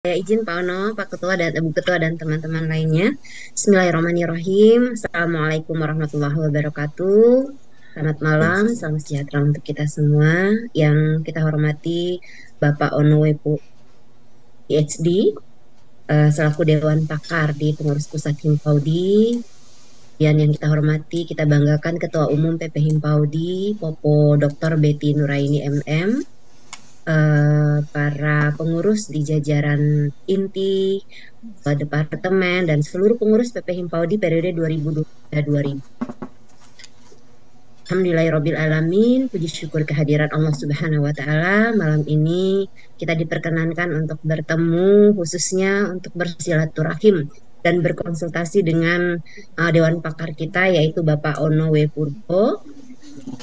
Saya izin Pak Ono, Pak Ketua dan Ibu Ketua dan teman-teman lainnya. Bismillahirrahmanirrahim. Assalamualaikum warahmatullahi wabarakatuh. Selamat malam, salam sejahtera untuk kita semua. Yang kita hormati Bapak Ono Wepu PhD, selaku Dewan Pakar di Pengurus Pusat Himpaudi. Dan yang kita hormati, kita banggakan Ketua Umum PP Himpaudi, Popo Dr. Betty Nuraini MM, para pengurus di jajaran inti, departemen, dan seluruh pengurus PP Himpaudi periode 2023-2000. Alhamdulillahirrabbilalamin, puji syukur kehadiran Allah Subhanahu wa Ta'ala. Malam ini kita diperkenankan untuk bertemu, khususnya untuk bersilaturahim dan berkonsultasi dengan Dewan Pakar kita, yaitu Bapak Ono W. Purbo,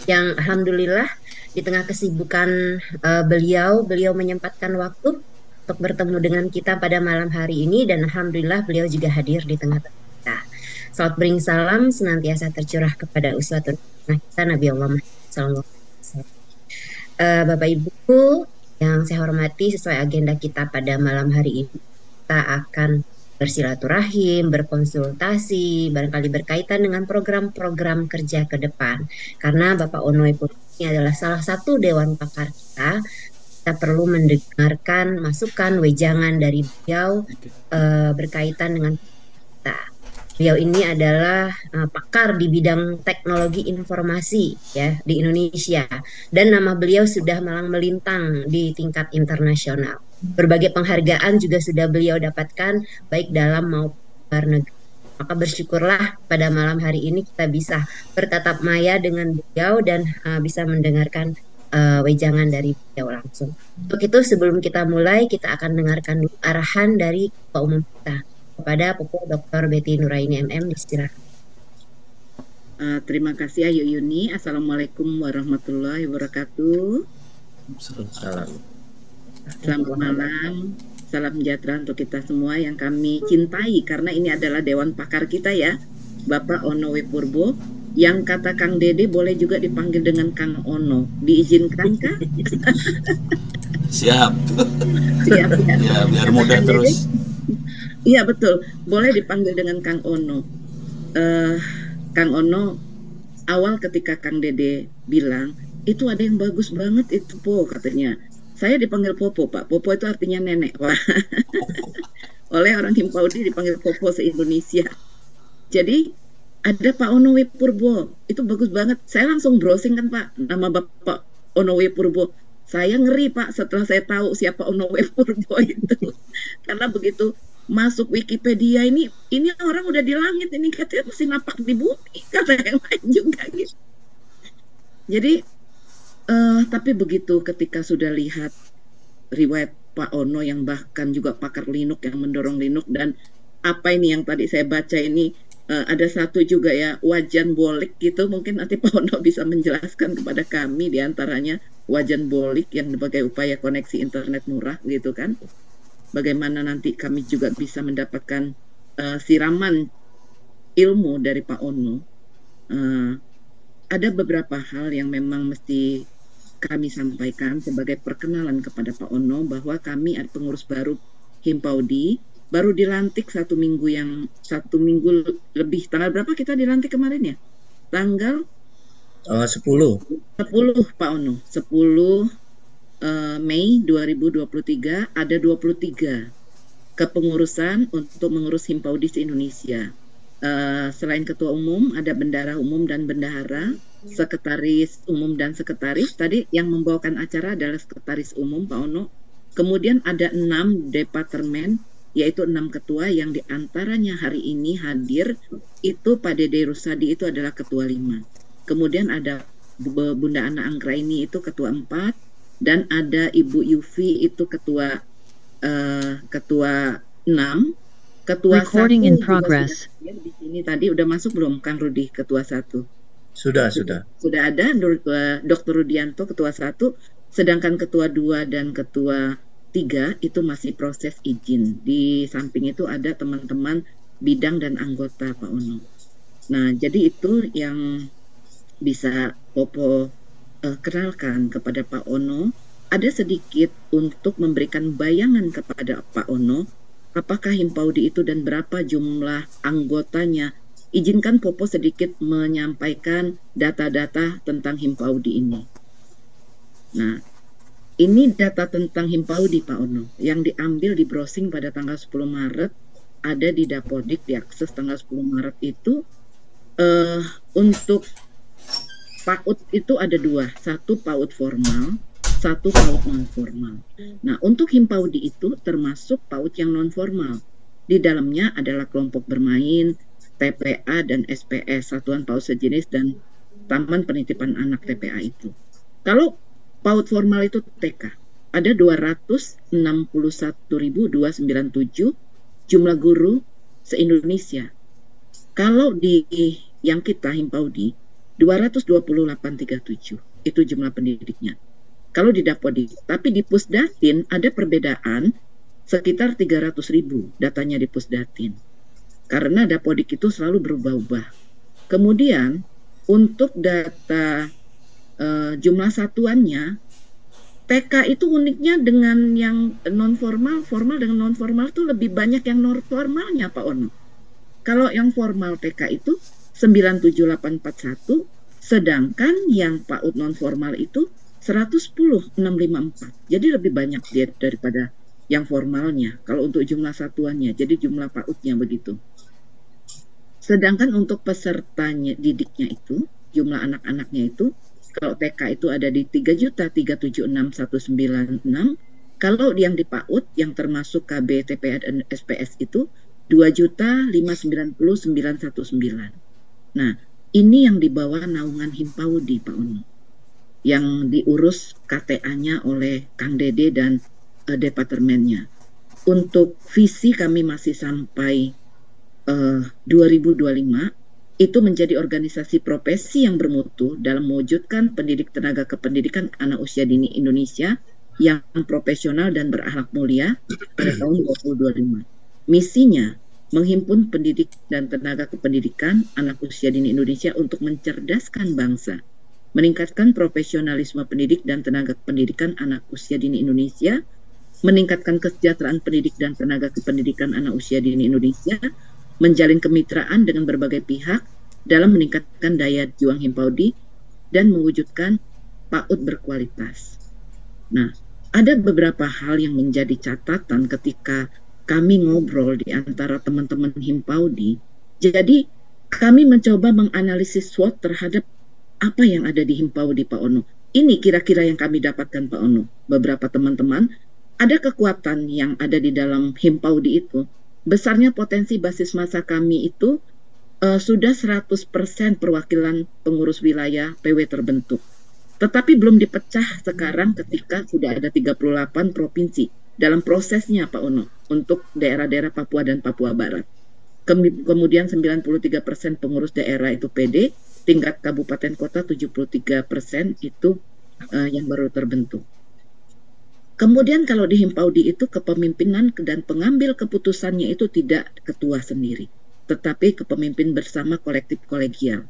yang alhamdulillah di tengah kesibukan beliau menyempatkan waktu untuk bertemu dengan kita pada malam hari ini, dan alhamdulillah beliau juga hadir di tengah kita. Salat bering salam senantiasa tercurah kepada uswatun kita Nabi Allah Muhammad SAW. Bapak Ibu yang saya hormati, sesuai agenda kita pada malam hari ini, kita akan bersilaturahim, berkonsultasi, barangkali berkaitan dengan program-program kerja ke depan. Karena Bapak Ono ini adalah salah satu Dewan Pakar kita perlu mendengarkan masukan, wejangan dari beliau berkaitan dengan kita. Beliau ini adalah pakar di bidang teknologi informasi ya di Indonesia, dan nama beliau sudah malang melintang di tingkat internasional. Berbagai penghargaan juga sudah beliau dapatkan baik dalam maupun luar negeri. Maka bersyukurlah pada malam hari ini kita bisa bertatap maya dengan beliau dan bisa mendengarkan wejangan dari beliau langsung. Untuk itu sebelum kita mulai, kita akan dengarkan arahan dari Ketua Umum kita kepada Popo Dr. Betty Nuraini MM. Istirahat. Terima kasih Ayu Yuni. Assalamualaikum warahmatullahi wabarakatuh. Selamat malam, salam sejahtera untuk kita semua yang kami cintai, karena ini adalah Dewan Pakar kita ya, Bapak Ono W. Purbo, yang kata Kang Dede boleh juga dipanggil dengan Kang Ono. Diizinkan kah? Siap. Siap ya. Ya, biar mudah terus. Iya betul, boleh dipanggil dengan Kang Ono. Kang Ono, awal ketika Kang Dede bilang, itu ada yang bagus banget itu Po, katanya. Saya dipanggil Popo, Pak. Popo itu artinya nenek, Pak. Oleh orang Himpaudi dipanggil Popo se-Indonesia. Jadi, ada Pak Ono W. Purbo. Itu bagus banget. Saya langsung browsing kan, Pak, nama Bapak Ono W. Purbo. Saya ngeri, Pak, setelah saya tahu siapa Ono W. Purbo itu. Karena begitu masuk Wikipedia ini orang udah di langit, ini katanya masih napak di bumi, kata yang lain juga gitu. Jadi tapi begitu ketika sudah lihat riwayat Pak Ono yang bahkan juga pakar Linux, yang mendorong Linux, dan apa ini yang tadi saya baca ini, ada satu juga ya, wajan bolik gitu, mungkin nanti Pak Ono bisa menjelaskan kepada kami, diantaranya wajan bolik yang sebagai upaya koneksi internet murah gitu kan. Bagaimana nanti kami juga bisa mendapatkan siraman ilmu dari Pak Ono. Ada beberapa hal yang memang mesti kami sampaikan sebagai perkenalan kepada Pak Ono, bahwa kami ada pengurus baru Himpaudi, baru dilantik satu minggu lebih. Tanggal berapa kita dilantik kemarin ya? Tanggal 10 Pak Ono, 10 Mei 2023, ada 23 kepengurusan untuk mengurus Himpaudi se-Indonesia. Selain ketua umum, ada bendahara umum dan bendahara, sekretaris umum dan sekretaris. Tadi yang membawakan acara adalah sekretaris umum Pak Ono. Kemudian ada 6 departemen, yaitu 6 ketua, yang diantaranya hari ini hadir itu Pak Dede Rusadi, itu adalah ketua 5. Kemudian ada Bunda Ana Anggraini, itu ketua 4. Dan ada Ibu Yufi, itu ketua 6, ketua Recording 1 in progress. di sini tadi udah masuk belum Kang Rudi, ketua 1? Sudah ada Dr. Rudianto ketua 1, sedangkan ketua 2 dan ketua 3 itu masih proses izin. Di samping itu ada teman-teman bidang dan anggota Pak Ono. Nah, jadi itu yang bisa Popo kenalkan kepada Pak Ono ada sedikit untuk memberikan bayangan kepada Pak Ono, apakah Himpaudi itu dan berapa jumlah anggotanya. Izinkan Popo sedikit menyampaikan data-data tentang Himpaudi ini. Nah, ini data tentang Himpaudi Pak Ono, yang diambil di browsing pada tanggal 10 Maret, ada di Dapodik, diakses tanggal 10 Maret itu. Untuk PAUD itu ada dua, satu PAUD formal, satu PAUD non formal. Nah, untuk Himpaudi itu termasuk PAUD yang non formal. Di dalamnya adalah kelompok bermain, TPA dan SPS, Satuan PAUD Sejenis dan Taman Penitipan Anak TPA itu. Kalau PAUD formal itu TK, ada 261.297 jumlah guru se-Indonesia. Kalau di yang kita Himpaudi 228.37 itu jumlah pendidiknya. Kalau di Dapodik, tapi di Pusdatin ada perbedaan sekitar 300.000 datanya di Pusdatin. Karena Dapodik itu selalu berubah-ubah. Kemudian untuk data jumlah satuannya, TK itu uniknya dengan yang non formal, formal dengan non formal itu lebih banyak yang non formalnya Pak Ono. Kalau yang formal TK itu 97841, sedangkan yang PAUD non formal itu 110.654. Jadi lebih banyak dia daripada yang formalnya kalau untuk jumlah satuannya. Jadi jumlah PAUD-nya begitu. Sedangkan untuk pesertanya didiknya itu, jumlah anak-anaknya itu, kalau TK itu ada di 3.376.196, kalau yang di PAUD yang termasuk KB, TPA dan SPS itu 2.590.919. Nah, ini yang di bawah naungan Himpaudi Pak Ono, yang diurus KTA-nya oleh Kang Dede dan departemennya. Untuk visi kami masih sampai 2025, itu menjadi organisasi profesi yang bermutu dalam mewujudkan pendidik tenaga kependidikan anak usia dini Indonesia yang profesional dan berakhlak mulia pada tahun 2025. Misinya menghimpun pendidik dan tenaga kependidikan anak usia dini Indonesia untuk mencerdaskan bangsa, meningkatkan profesionalisme pendidik dan tenaga kependidikan anak usia dini Indonesia, meningkatkan kesejahteraan pendidik dan tenaga kependidikan anak usia dini Indonesia, menjalin kemitraan dengan berbagai pihak dalam meningkatkan daya juang Himpaudi dan mewujudkan PAUD berkualitas. Nah, ada beberapa hal yang menjadi catatan ketika kami ngobrol di antara teman-teman Himpaudi. Jadi kami mencoba menganalisis SWOT terhadap apa yang ada di Himpaudi Pak Ono. Ini kira-kira yang kami dapatkan Pak Ono. Beberapa teman-teman, ada kekuatan yang ada di dalam Himpaudi itu. Besarnya potensi basis massa kami itu sudah 100% perwakilan pengurus wilayah PW terbentuk. Tetapi belum dipecah sekarang ketika sudah ada 38 provinsi. Dalam prosesnya Pak Ono untuk daerah-daerah Papua dan Papua Barat. Kemudian 93% pengurus daerah itu PD, tingkat kabupaten kota 73% itu yang baru terbentuk. Kemudian kalau di Himpaudi itu kepemimpinan dan pengambil keputusannya itu tidak ketua sendiri, tetapi kepemimpin bersama kolektif kolegial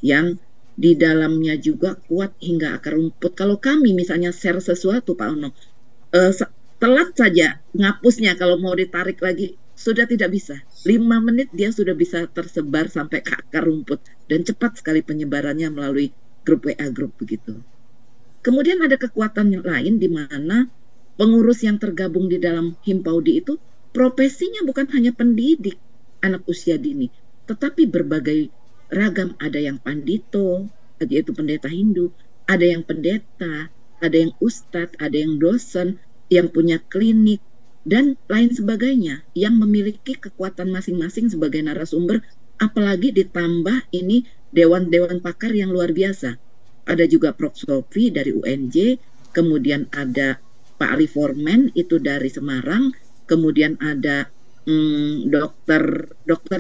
yang di dalamnya juga kuat hingga akar rumput. Kalau kami misalnya share sesuatu Pak Ono, telat saja ngapusnya, kalau mau ditarik lagi sudah tidak bisa. 5 menit dia sudah bisa tersebar sampai ke akar rumput dan cepat sekali penyebarannya melalui grup WA grup begitu. Kemudian ada kekuatan yang lain di mana pengurus yang tergabung di dalam Himpaudi itu profesinya bukan hanya pendidik anak usia dini, tetapi berbagai ragam. Ada yang pandito, yaitu pendeta Hindu, ada yang pendeta, ada yang ustadz, ada yang dosen, yang punya klinik, dan lain sebagainya, yang memiliki kekuatan masing-masing sebagai narasumber, apalagi ditambah ini dewan-dewan pakar yang luar biasa. Ada juga Prof. Sofi dari UNJ, kemudian ada Pak Ali Formen itu dari Semarang, kemudian ada dokter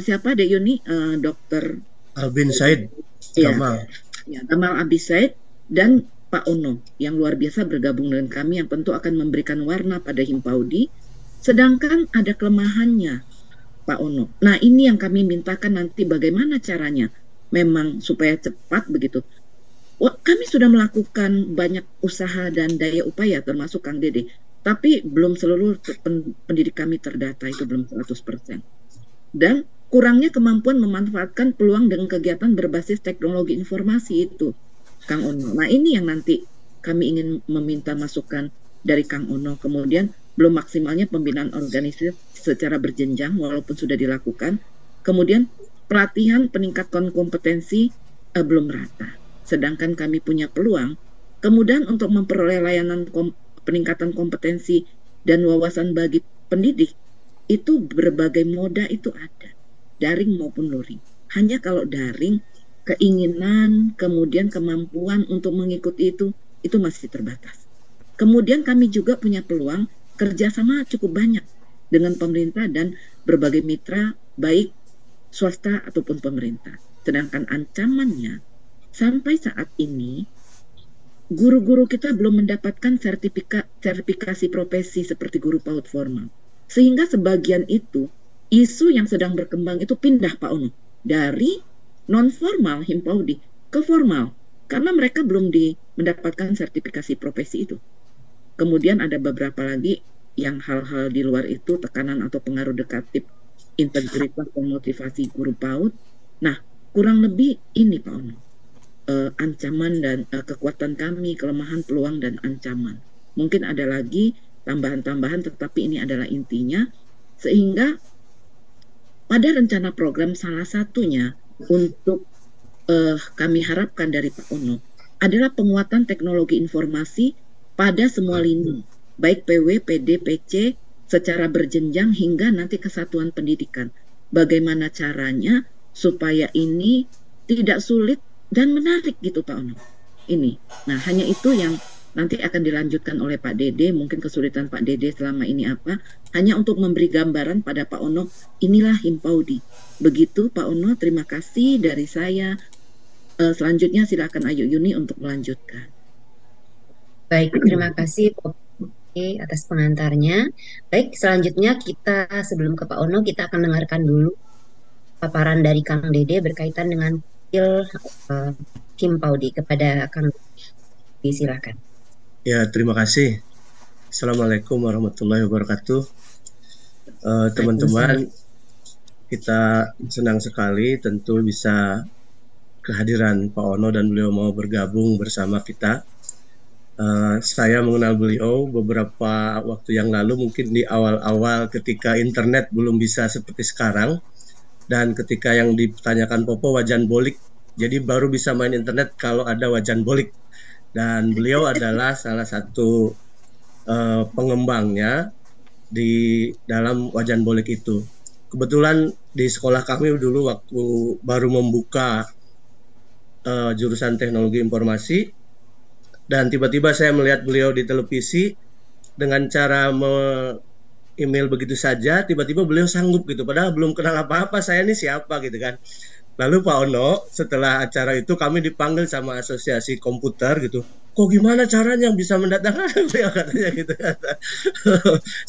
siapa deh Yuni? Dokter Albin Said, Gamal. Ya, Gamal Abi Said dan Pak Ono yang luar biasa bergabung dengan kami yang tentu akan memberikan warna pada Himpaudi. Sedangkan ada kelemahannya Pak Ono. Nah, ini yang kami mintakan nanti bagaimana caranya memang supaya cepat begitu. Kami sudah melakukan banyak usaha dan daya upaya termasuk Kang Dede, tapi belum seluruh pendidik kami terdata, itu belum 100%. Dan kurangnya kemampuan memanfaatkan peluang dengan kegiatan berbasis teknologi informasi itu, Kang Ono. Nah, ini yang nanti kami ingin meminta masukan dari Kang Ono. Kemudian belum maksimalnya pembinaan organisasi secara berjenjang walaupun sudah dilakukan. Kemudian pelatihan peningkatan kompetensi belum rata. Sedangkan kami punya peluang. Kemudian untuk memperoleh layanan peningkatan kompetensi dan wawasan bagi pendidik, itu berbagai moda itu ada, daring maupun luring. Hanya kalau daring, keinginan, kemudian kemampuan untuk mengikuti itu masih terbatas. Kemudian kami juga punya peluang kerjasama cukup banyak dengan pemerintah dan berbagai mitra, baik swasta ataupun pemerintah. Sedangkan ancamannya, sampai saat ini, guru-guru kita belum mendapatkan sertifikasi profesi seperti guru PAUD formal. Sehingga sebagian itu, isu yang sedang berkembang itu pindah Pak Ono, dari non-formal Himpaudi ke formal, karena mereka belum mendapatkan sertifikasi profesi itu. Kemudian ada beberapa lagi yang hal-hal di luar itu, tekanan atau pengaruh negatif integritas dan motivasi guru PAUD. Nah, kurang lebih ini Pak Ono, ancaman dan kekuatan kami, kelemahan, peluang, dan ancaman. Mungkin ada lagi tambahan-tambahan, tetapi ini adalah intinya. Sehingga pada rencana program salah satunya untuk kami harapkan dari Pak Ono adalah penguatan teknologi informasi pada semua lini, baik PW, PD, PC, secara berjenjang hingga nanti kesatuan pendidikan. Bagaimana caranya supaya ini tidak sulit dan menarik gitu Pak Ono. Ini. Nah, hanya itu yang nanti akan dilanjutkan oleh Pak Dede. Mungkin kesulitan Pak Dede selama ini apa? Hanya untuk memberi gambaran pada Pak Ono, inilah Himpaudi. Begitu Pak Ono, terima kasih dari saya. Selanjutnya silakan Ayu Yuni untuk melanjutkan. Baik, terima kasih atas pengantarnya. Baik, selanjutnya kita sebelum ke Pak Ono, kita akan dengarkan dulu paparan dari Kang Dede berkaitan dengan Himpaudi. Kepada Kang Dede, silakan. Ya, terima kasih. Assalamualaikum warahmatullahi wabarakatuh. Teman-teman, kita senang sekali tentu bisa kehadiran Pak Ono dan beliau mau bergabung bersama kita. Saya mengenal beliau beberapa waktu yang lalu, mungkin di awal-awal ketika internet belum bisa seperti sekarang, dan ketika yang ditanyakan Popo wajan bolik, jadi baru bisa main internet kalau ada wajan bolik. Dan beliau adalah salah satu pengembangnya di dalam wajan bolik itu. Kebetulan di sekolah kami dulu waktu baru membuka jurusan teknologi informasi, dan tiba-tiba saya melihat beliau di televisi dengan cara email begitu saja, tiba-tiba beliau sanggup gitu, padahal belum kenal apa-apa, saya ini siapa gitu kan. Lalu Pak Ono, setelah acara itu kami dipanggil sama asosiasi komputer gitu, kok gimana caranya bisa mendatangkan beliau katanya gitu.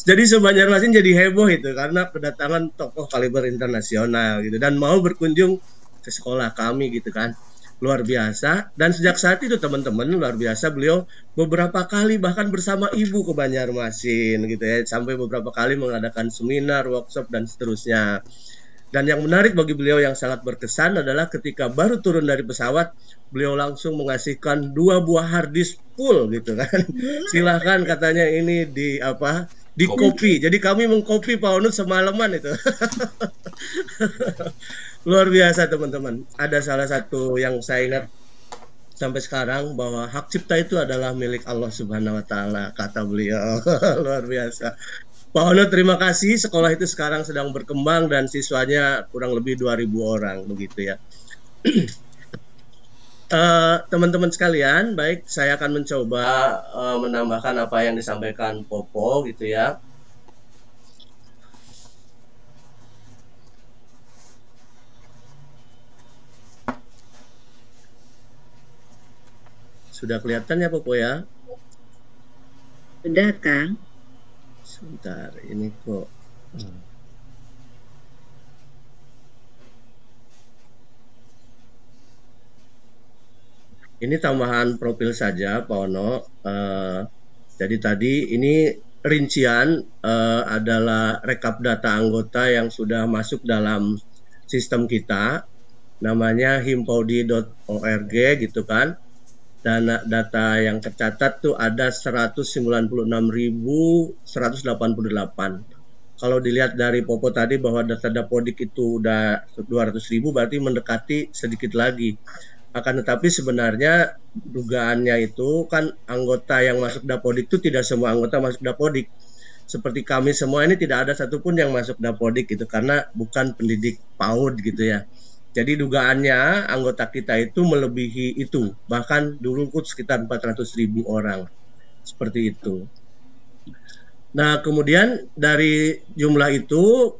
Jadi Banjarmasin jadi heboh itu karena kedatangan tokoh kaliber internasional gitu, dan mau berkunjung ke sekolah kami gitu kan. Luar biasa. Dan sejak saat itu teman-teman, luar biasa, beliau beberapa kali bahkan bersama ibu ke Banjarmasin gitu ya, sampai beberapa kali mengadakan seminar, workshop dan seterusnya. Dan yang menarik bagi beliau yang sangat berkesan adalah ketika baru turun dari pesawat, beliau langsung mengasihkan 2 buah harddisk full gitu kan. Silahkan katanya ini di copy. Jadi kami mengcopy Pak Ono semalaman itu. Luar biasa teman-teman. Ada salah satu yang saya ingat sampai sekarang, bahwa hak cipta itu adalah milik Allah Subhanahu wa Ta'ala, kata beliau. Luar biasa. Pak Ono, terima kasih. Sekolah itu sekarang sedang berkembang dan siswanya kurang lebih 2.000 orang begitu ya. Teman-teman sekalian, baik, saya akan mencoba menambahkan apa yang disampaikan Popo gitu ya. Sudah kelihatan ya Popo ya? Sudah Kang. Sebentar, ini kok. Ini tambahan profil saja, Pak Ono. Jadi tadi ini rincian adalah rekap data anggota yang sudah masuk dalam sistem kita, namanya himpodi.org gitu kan. Dan data yang tercatat tuh ada 196.188. Kalau dilihat dari Popo tadi bahwa data Dapodik itu udah 200.000, berarti mendekati sedikit lagi. Akan tetapi sebenarnya dugaannya itu kan anggota yang masuk Dapodik itu tidak semua anggota masuk Dapodik. Seperti kami semua ini tidak ada satupun yang masuk Dapodik gitu, karena bukan pendidik PAUD gitu ya. Jadi dugaannya anggota kita itu melebihi itu, bahkan dulu pun sekitar 400.000 orang. Seperti itu. Nah, kemudian dari jumlah itu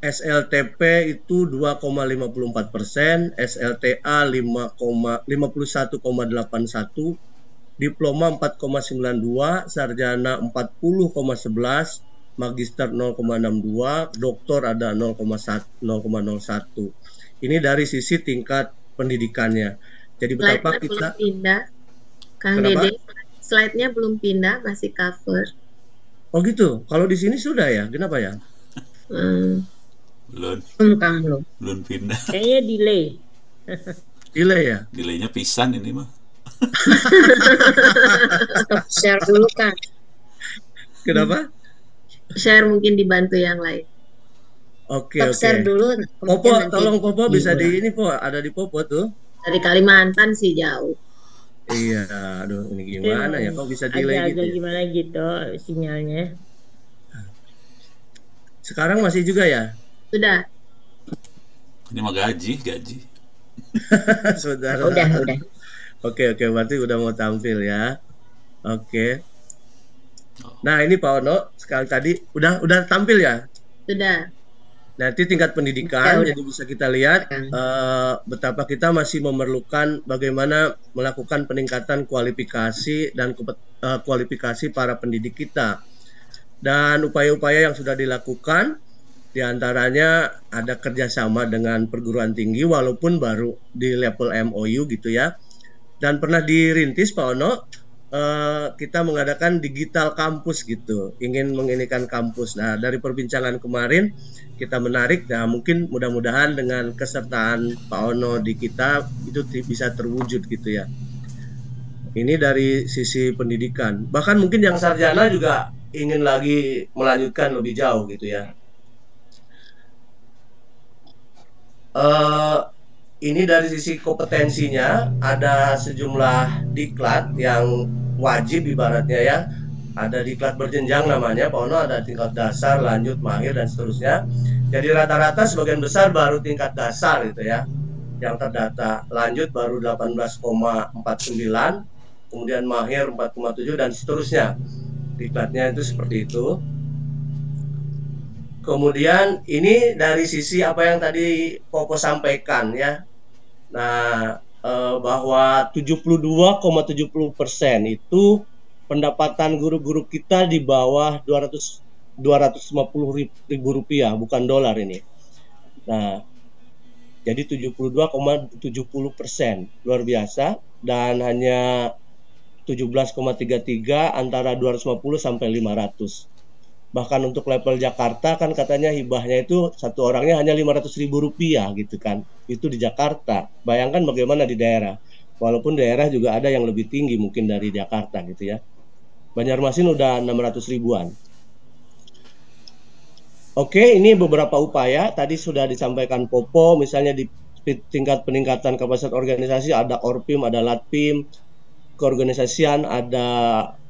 SLTP itu 2,54%, SLTA 51,81, diploma 4,92, sarjana 40,11, magister 0,62, doktor ada 0,01. Ini dari sisi tingkat pendidikannya. Jadi betapa kita belum pindah, Kang Dede. Slide-nya belum pindah, masih cover. Oh gitu. Kalau di sini sudah ya? Kenapa ya? Belum pindah. Kayaknya delay. Delay ya? Delaynya pisan ini mah. Stop share dulu kan. Kenapa? Share mungkin dibantu yang lain. Oke. Share dulu. Popo, tolong Popo bisa di ini Po, ada di Popo tuh. Dari Kalimantan sih jauh. Iya, aduh ini gimana ya? Kok bisa delay gitu? Agak gimana gitu sinyalnya. Sekarang masih juga ya? Sudah. Ini mah gaji. Saudara. Udah. Oke, berarti udah mau tampil ya. Oke. Nah ini Pak Ono, sekali tadi udah tampil ya? Sudah. Nanti tingkat pendidikan, jadi bisa kita lihat betapa kita masih memerlukan bagaimana melakukan peningkatan kualifikasi dan kualifikasi para pendidik kita. Dan upaya-upaya yang sudah dilakukan, diantaranya ada kerjasama dengan perguruan tinggi walaupun baru di level MOU gitu ya. Dan pernah dirintis Pak Ono, kita mengadakan digital kampus gitu, ingin menginikan kampus. Nah dari perbincangan kemarin kita menarik, nah mungkin mudah-mudahan dengan kesertaan Pak Ono di kita itu bisa terwujud gitu ya. Ini dari sisi pendidikan, bahkan mungkin yang sarjana juga ingin lagi melanjutkan lebih jauh gitu ya. Ini dari sisi kompetensinya ada sejumlah diklat yang wajib ibaratnya ya. Ada diklat berjenjang namanya, Pak Ono, ada tingkat dasar, lanjut, mahir, dan seterusnya. Jadi rata-rata sebagian besar baru tingkat dasar gitu ya, yang terdata. Lanjut baru 18,49, kemudian mahir 4,7, dan seterusnya. Diklatnya itu seperti itu. Kemudian ini dari sisi apa yang tadi Popo sampaikan ya. Nah, bahwa 72,70% itu pendapatan guru-guru kita di bawah 250.000 rupiah, bukan dolar ini. Nah, jadi 72,70%, luar biasa, dan hanya 17,33 antara 250 sampai 500. Bahkan untuk level Jakarta kan katanya hibahnya itu satu orangnya hanya 500.000 rupiah gitu kan. Itu di Jakarta. Bayangkan bagaimana di daerah. Walaupun daerah juga ada yang lebih tinggi mungkin dari Jakarta gitu ya. Banjarmasin udah 600 ribuan. Oke, ini beberapa upaya. Tadi sudah disampaikan Popo, misalnya di tingkat peningkatan kapasitas organisasi ada Orpim, ada Latpim, keorganisasian ada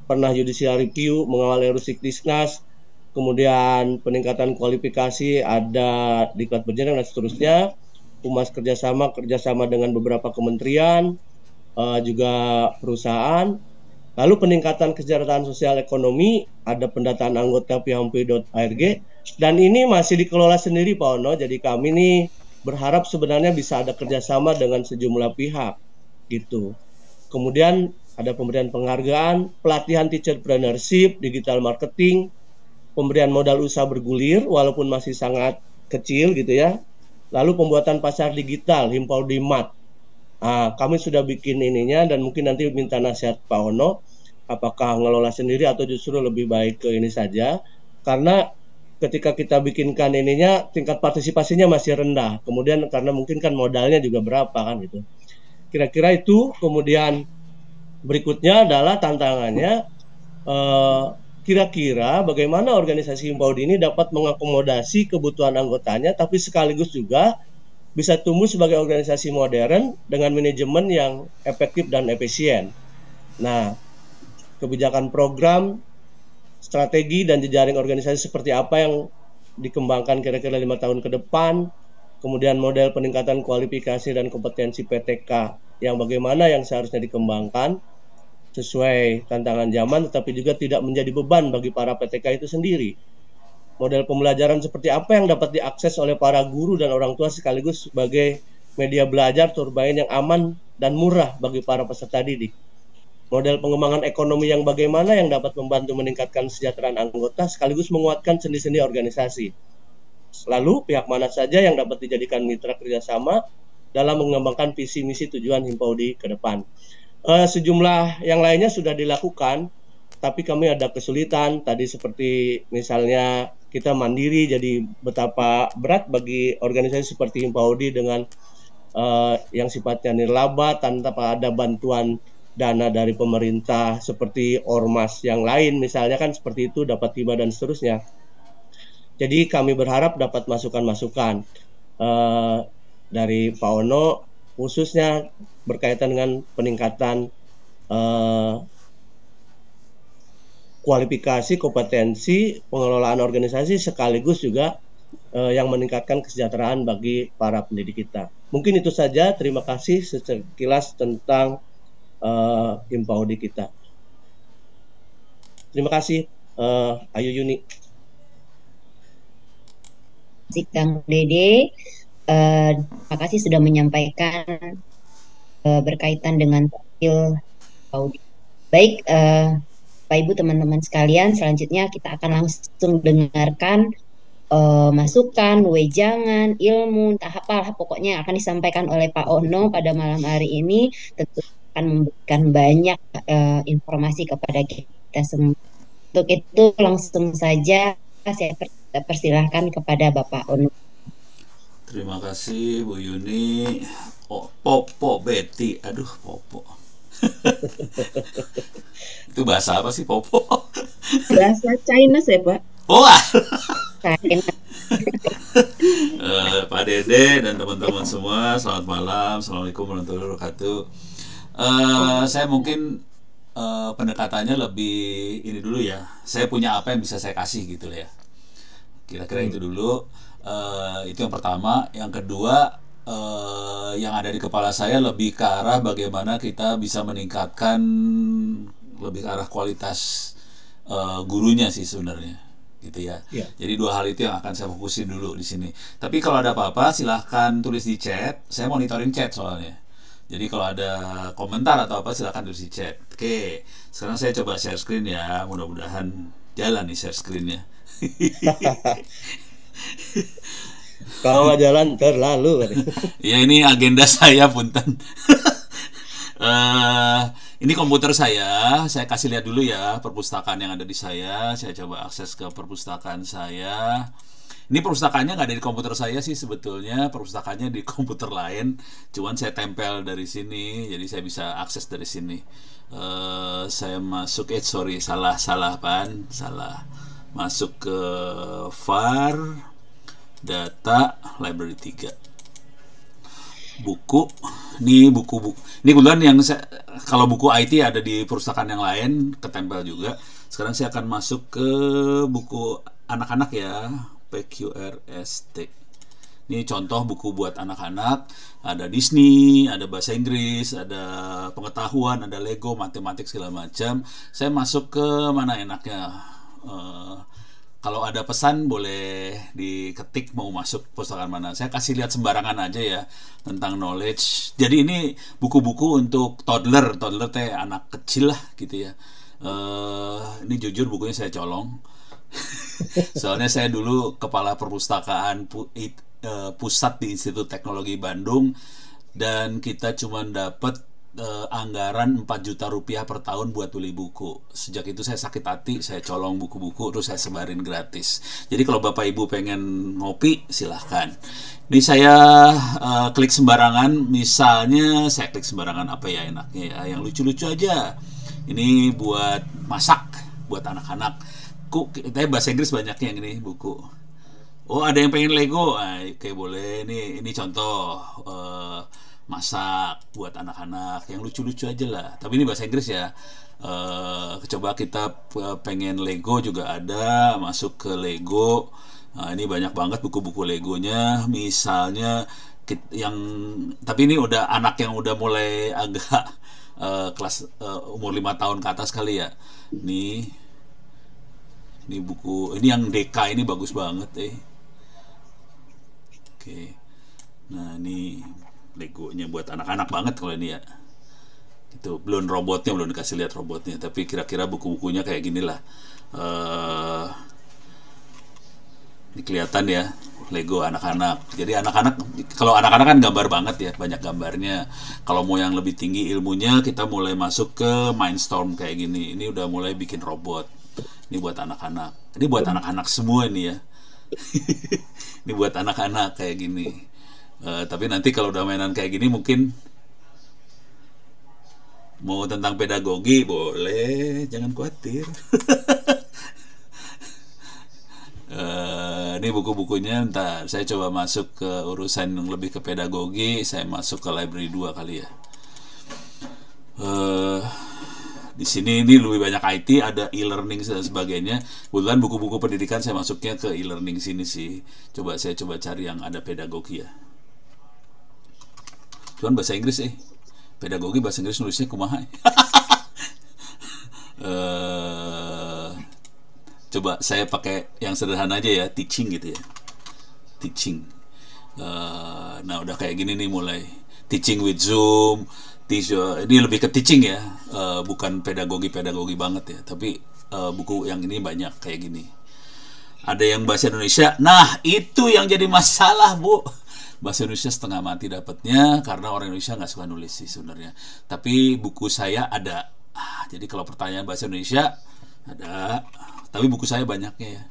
pernah judicial review, mengawal Erusikdisnas, kemudian peningkatan kualifikasi ada diklat berjenjang dan seterusnya. Humas kerjasama dengan beberapa kementerian, juga perusahaan. Lalu peningkatan kesejahteraan sosial ekonomi, ada pendataan anggota phmp.org, dan ini masih dikelola sendiri Pak Ono. Jadi kami nih berharap sebenarnya bisa ada kerjasama dengan sejumlah pihak gitu. Kemudian ada pemberian penghargaan, pelatihan teacherpreneurship, digital marketing, pemberian modal usaha bergulir walaupun masih sangat kecil gitu ya. Lalu pembuatan pasar digital, Himpaudimat. Kami sudah bikin ininya dan mungkin nanti minta nasihat Pak Ono, apakah ngelola sendiri atau justru lebih baik ke ini saja, karena ketika kita bikinkan ininya tingkat partisipasinya masih rendah. Kemudian karena mungkin kan modalnya juga berapa kan gitu. Kira-kira itu. Kemudian berikutnya adalah tantangannya kira-kira bagaimana organisasi Himpaudi ini dapat mengakomodasi kebutuhan anggotanya tapi sekaligus juga bisa tumbuh sebagai organisasi modern dengan manajemen yang efektif dan efisien. Nah, kebijakan program, strategi dan jejaring organisasi seperti apa yang dikembangkan kira-kira 5 tahun ke depan, kemudian model peningkatan kualifikasi dan kompetensi PTK yang bagaimana yang seharusnya dikembangkan sesuai tantangan zaman tetapi juga tidak menjadi beban bagi para PTK itu sendiri. Model pembelajaran seperti apa yang dapat diakses oleh para guru dan orang tua sekaligus sebagai media belajar turbine yang aman dan murah bagi para peserta didik. Model pengembangan ekonomi yang bagaimana yang dapat membantu meningkatkan kesejahteraan anggota sekaligus menguatkan sendi-sendi organisasi. Lalu pihak mana saja yang dapat dijadikan mitra kerjasama dalam mengembangkan visi misi tujuan Himpaudi ke depan. Sejumlah yang lainnya sudah dilakukan, tapi kami ada kesulitan tadi seperti misalnya kita mandiri, jadi betapa berat bagi organisasi seperti Himpaudi dengan yang sifatnya nirlaba tanpa ada bantuan dana dari pemerintah seperti ormas yang lain misalnya kan seperti itu dapat tiba dan seterusnya. Jadi kami berharap dapat masukan-masukan dari Pak Ono khususnya berkaitan dengan peningkatan kualifikasi, kompetensi, pengelolaan organisasi sekaligus juga yang meningkatkan kesejahteraan bagi para pendidik kita. Mungkin itu saja. Terima kasih sekilas tentang Himpaudi kita. Terima kasih, Ayu Yuni. Terima kasih Kang Dede. Terima kasih sudah menyampaikan berkaitan dengan profil Himpaudi. Baik, Bapak Ibu teman-teman sekalian, selanjutnya kita akan langsung dengarkan masukan, wejangan, ilmu, entah apalah pokoknya akan disampaikan oleh Pak Ono pada malam hari ini. Tentu akan memberikan banyak informasi kepada kita semua. Untuk itu langsung saja saya persilahkan kepada Bapak Ono. Terima kasih Bu Yuni. Popo Betty, aduh Popo. Itu bahasa apa sih Popo? Bahasa Chinese ya Pak? Oh, Pak Dede dan teman-teman semua, selamat malam. Assalamualaikum warahmatullahi wabarakatuh. Saya mungkin pendekatannya lebih ini dulu ya. Saya punya apa yang bisa saya kasih gitu ya. Kira-kira itu dulu. Itu yang pertama. Yang kedua, yang ada di kepala saya lebih ke arah bagaimana kita bisa meningkatkan lebih ke arah kualitas gurunya sih sebenarnya. Gitu ya. Jadi dua hal itu yang akan saya fokusin dulu di sini. Tapi kalau ada apa-apa silahkan tulis di chat. Saya monitoring chat soalnya. Jadi kalau ada komentar atau apa silahkan tulis di chat. Oke, sekarang saya coba share screen ya. Mudah-mudahan jalan nih share screennya. Kalau nggak jalan terlalu. Ya ini agenda saya punten. Ini komputer saya kasih lihat dulu ya perpustakaan yang ada di saya coba akses ke perpustakaan saya. Ini perpustakaannya nggak ada di komputer saya sih sebetulnya, perpustakaannya di komputer lain, cuman saya tempel dari sini, jadi saya bisa akses dari sini. Saya masuk, salah, masuk ke var, data, library 3. Buku, ini buku-buku. Ini kebetulan yang kalau buku IT ada di perpustakaan yang lain, ketempel juga. Sekarang saya akan masuk ke buku anak-anak ya, PQRST. Ini contoh buku buat anak-anak. Ada Disney, ada bahasa Inggris, ada pengetahuan, ada Lego, matematik segala macam. Saya masuk ke mana enaknya. Kalau ada pesan boleh diketik mau masuk perpustakaan mana. Saya kasih lihat sembarangan aja ya tentang knowledge. Jadi ini buku-buku untuk toddler teh anak kecil lah gitu ya. Ini jujur bukunya saya colong. Soalnya saya dulu kepala perpustakaan pusat di Institut Teknologi Bandung. dan kita cuma dapat anggaran 4 juta rupiah per tahun buat beli buku. Sejak itu saya sakit hati, saya colong buku-buku terus saya sebarin gratis. Jadi kalau Bapak Ibu pengen ngopi, silahkan. Ini saya klik sembarangan, misalnya saya klik sembarangan apa ya enaknya ya, yang lucu-lucu aja. Ini buat masak, buat anak-anak. Kita bahasa Inggris banyaknya yang ini buku. Oh, ada yang pengen Lego, oke boleh. Ini contoh masak buat anak-anak yang lucu-lucu aja lah. Tapi ini bahasa Inggris ya. Coba kita pengen Lego juga ada, masuk ke Lego. Nah, ini banyak banget buku-buku Legonya. Misalnya yang, tapi ini udah anak yang udah mulai agak kelas umur 5 tahun ke atas kali ya. Ini buku, ini yang DK ini bagus banget Oke. Nah, ini Legonya buat anak-anak banget kalau ini ya. Itu belum robotnya, belum dikasih lihat robotnya, tapi kira-kira buku-bukunya kayak gini lah. Ini kelihatan ya, Lego anak-anak. Jadi anak-anak, kalau anak-anak kan gambar banget ya, banyak gambarnya. Kalau mau yang lebih tinggi ilmunya, kita mulai masuk ke Mindstorm kayak gini. Ini udah mulai bikin robot. Ini buat anak-anak. Ini buat anak-anak semua ini ya. Ini buat anak-anak kayak gini. Tapi nanti kalau udah mainan kayak gini mungkin mau tentang pedagogi boleh, jangan khawatir. Ini buku-bukunya, ntar saya coba masuk ke urusan yang lebih ke pedagogi. Saya masuk ke library 2 kali ya. Di sini ini lebih banyak IT, ada e-learning dan sebagainya. Kebetulan buku-buku pendidikan saya masuknya ke e-learning sini sih. Saya coba cari yang ada pedagogi ya. Cuman bahasa Inggris pedagogi bahasa Inggris nulisnya kumaha. Coba saya pakai yang sederhana aja ya, teaching gitu ya. Teaching. Nah udah kayak gini nih mulai. Teaching with Zoom. Ini lebih ke teaching ya, bukan pedagogi banget ya. Tapi buku yang ini banyak kayak gini. Ada yang bahasa Indonesia. Nah itu yang jadi masalah Bu. Bahasa Indonesia setengah mati dapatnya karena orang Indonesia nggak suka nulis sih sebenarnya. Tapi buku saya ada. Jadi kalau pertanyaan bahasa Indonesia ada. Tapi buku saya banyaknya ya.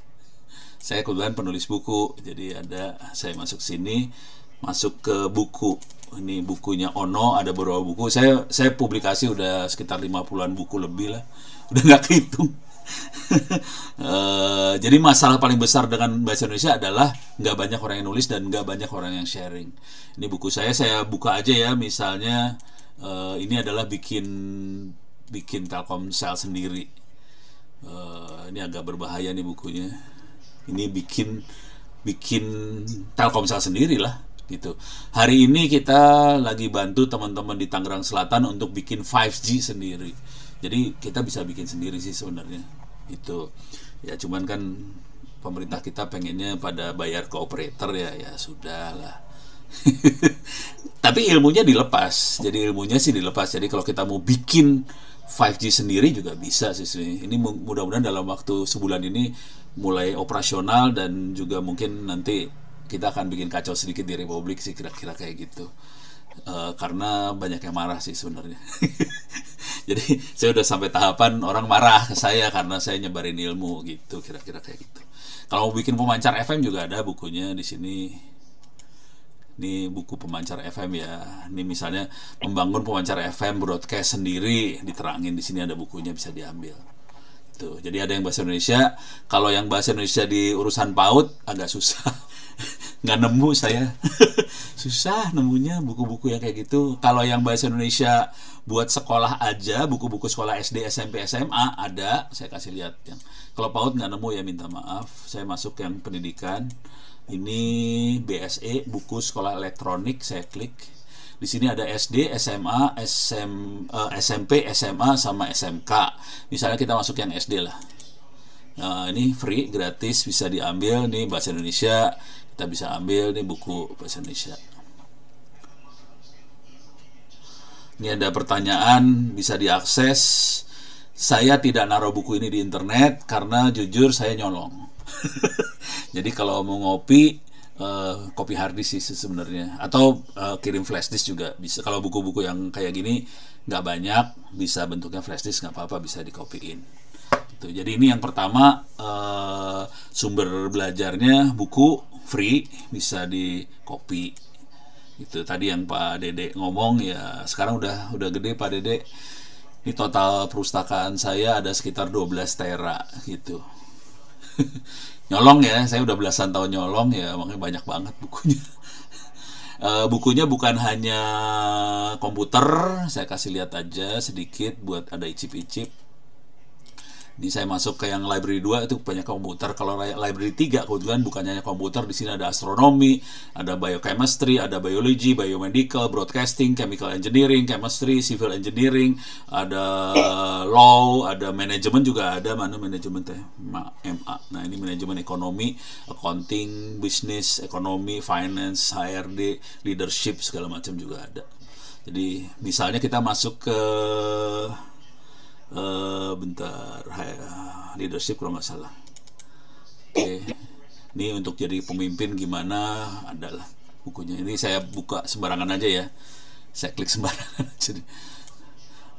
Saya kebetulan penulis buku, jadi ada. Saya masuk sini, masuk ke buku. Ini bukunya Ono, ada beberapa buku. Saya publikasi udah sekitar 50-an buku lebih lah. Udah nggak kehitung. Jadi masalah paling besar dengan bahasa Indonesia adalah nggak banyak orang yang nulis dan nggak banyak orang yang sharing. Ini buku saya buka aja ya. Misalnya ini adalah bikin Telkomsel sendiri. Ini agak berbahaya nih bukunya. Ini bikin Telkomsel sendiri lah gitu. Hari ini kita lagi bantu teman-teman di Tangerang Selatan untuk bikin 5G sendiri. Jadi kita bisa bikin sendiri sih sebenarnya. Itu ya, cuman kan pemerintah kita pengennya pada bayar ke operator ya sudah lah. Tapi ilmunya dilepas. Jadi ilmunya sih dilepas. Jadi kalau kita mau bikin 5G sendiri juga bisa sih. Ini mudah-mudahan dalam waktu sebulan ini mulai operasional, dan juga mungkin nanti kita akan bikin kacau sedikit di Republik sih, kira-kira kayak gitu. Karena banyak yang marah sih sebenarnya. Jadi saya udah sampai tahapan orang marah ke saya karena saya nyebarin ilmu gitu, kira-kira kayak gitu. Kalau mau bikin pemancar FM juga ada bukunya di sini. Ini buku pemancar FM ya. Ini misalnya membangun pemancar FM broadcast sendiri, diterangin di sini, ada bukunya, bisa diambil. Tuh, jadi ada yang bahasa Indonesia. Kalau yang bahasa Indonesia di urusan PAUD agak susah. Nggak nemu saya. Susah nemunya buku-buku yang kayak gitu. Kalau yang bahasa Indonesia buat sekolah aja, buku-buku sekolah SD, SMP, SMA ada, saya kasih lihat. Yang kalau PAUD nggak nemu ya minta maaf. Saya masuk yang pendidikan. Ini BSE, buku sekolah elektronik, saya klik. Di sini ada SD, SMA, SMP, SMA, sama SMK. Misalnya kita masuk yang SD lah. Nah, ini free, gratis, bisa diambil. Nih bahasa Indonesia, kita bisa ambil nih buku bahasa Indonesia. Ini ada pertanyaan, bisa diakses. Saya tidak naruh buku ini di internet karena jujur saya nyolong. Jadi kalau mau ngopi, copy hard disk sih sebenarnya, atau kirim flash disk juga bisa. Kalau buku-buku yang kayak gini nggak banyak, bisa bentuknya flash disk nggak apa-apa, bisa dikopiin. Gitu. Jadi ini yang pertama, sumber belajarnya buku free, bisa di copy. Itu tadi yang Pak Dede ngomong ya, sekarang udah gede Pak Dede. Ini total perpustakaan saya ada sekitar 12 tera gitu. Nyolong ya, saya udah belasan tahun nyolong ya, makanya banyak banget bukunya. Bukunya bukan hanya komputer, saya kasih lihat aja sedikit buat ada icip-icip. Ini saya masuk ke yang library 2 itu banyak komputer. Kalau library 3 kebetulan bukan hanya komputer, di sini ada astronomi, ada biochemistry, ada biology, biomedical, broadcasting, chemical engineering, chemistry, civil engineering, ada law, ada manajemen juga ada. Mana manajemen teh? MA. Nah, ini manajemen ekonomi, accounting, business, ekonomi, finance, HRD, leadership segala macam juga ada. Jadi misalnya kita masuk ke leadership kalau nggak salah. Oke. Ini untuk jadi pemimpin gimana, adalah bukunya. Ini saya buka sembarangan aja ya, saya klik sembarangan. Jadi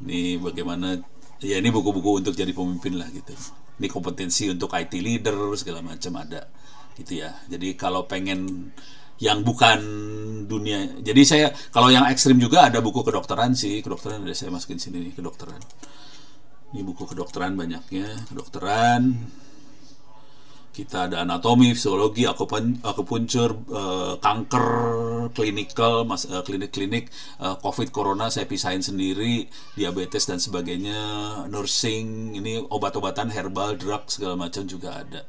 ini bagaimana ya, ini buku-buku untuk jadi pemimpin lah gitu. Ini kompetensi untuk IT leader segala macam ada gitu ya. Jadi kalau pengen yang bukan dunia, jadi saya kalau yang ekstrim juga ada buku kedokteran sih. Kedokteran udah saya masukin sini nih, kedokteran. Ini buku kedokteran banyaknya, kedokteran. Kita ada anatomi, fisiologi, akupunktur, kanker, klinikal, klinik-klinik, COVID, corona saya pisahin sendiri, diabetes dan sebagainya, nursing, ini obat-obatan, herbal, drug segala macam juga ada.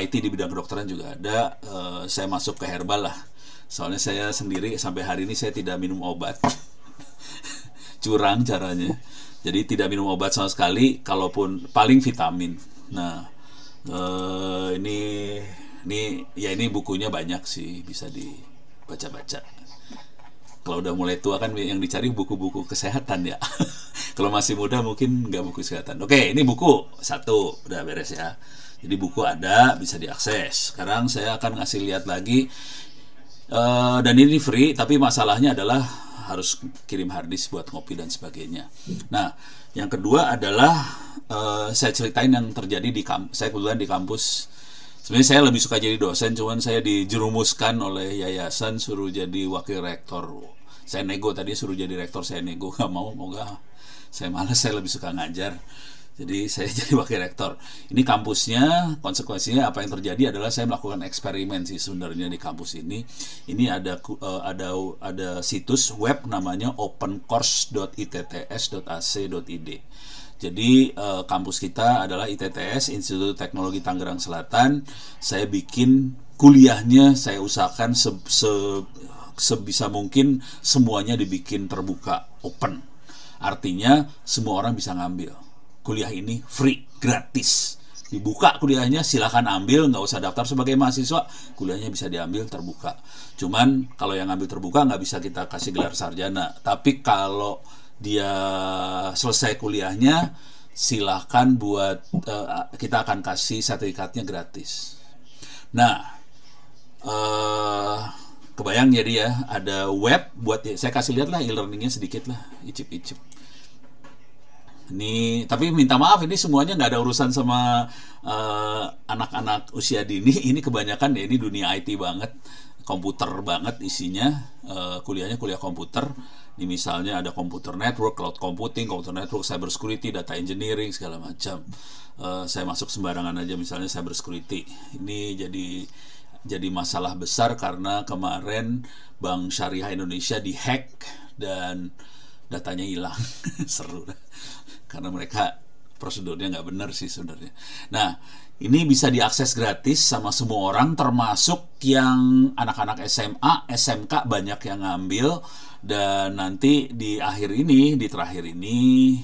IT di bidang kedokteran juga ada. Saya masuk ke herbal lah. Soalnya saya sendiri sampai hari ini saya tidak minum obat. Curang caranya. Jadi tidak minum obat sama sekali, kalaupun paling vitamin. Nah, ini bukunya banyak sih, bisa dibaca-baca. Kalau udah mulai tua kan yang dicari buku-buku kesehatan ya. Kalau masih muda mungkin nggak buku kesehatan. Oke, ini buku satu udah beres ya. Jadi buku ada, bisa diakses. Sekarang saya akan ngasih lihat lagi. Dan ini free, tapi masalahnya adalah harus kirim harddisk buat ngopi dan sebagainya. Nah, yang kedua adalah saya ceritain yang terjadi saya kebetulan di kampus. Sebenarnya saya lebih suka jadi dosen, cuman saya dijerumuskan oleh yayasan suruh jadi wakil rektor. Saya nego tadi suruh jadi rektor, saya nego nggak mau, saya malas, saya lebih suka ngajar. Jadi saya jadi wakil rektor. Ini kampusnya, konsekuensinya apa yang terjadi adalah saya melakukan eksperimen sih sebenarnya di kampus ini. Ini ada situs web namanya opencourse.itts.ac.id. Jadi kampus kita adalah ITTS, Institut Teknologi Tangerang Selatan. Saya bikin kuliahnya, saya usahakan sebisa mungkin semuanya dibikin terbuka, open. Artinya semua orang bisa ngambil. Kuliah ini free, gratis. Dibuka kuliahnya, silahkan ambil, nggak usah daftar sebagai mahasiswa, kuliahnya bisa diambil terbuka. Cuman kalau yang ngambil terbuka nggak bisa kita kasih gelar sarjana. Tapi kalau dia selesai kuliahnya, silahkan buat kita akan kasih sertifikatnya gratis. Nah, kebayang jadi ya, ada web buat saya kasih lihat lah e-learningnya sedikit lah, icip-icip. Ini, tapi minta maaf ini semuanya nggak ada urusan sama anak-anak usia dini. Ini kebanyakan ya, ini dunia IT banget, komputer banget isinya. Kuliahnya kuliah komputer. Ini misalnya ada computer network, cloud computing, computer network, cyber security, data engineering segala macam. Saya masuk sembarangan aja, misalnya cyber security. Ini jadi masalah besar karena kemarin Bank Syariah Indonesia dihack dan datanya hilang. Seru karena mereka prosedurnya nggak benar sih sebenarnya. Nah, ini bisa diakses gratis sama semua orang, termasuk yang anak-anak SMA, SMK banyak yang ngambil. Dan nanti di terakhir ini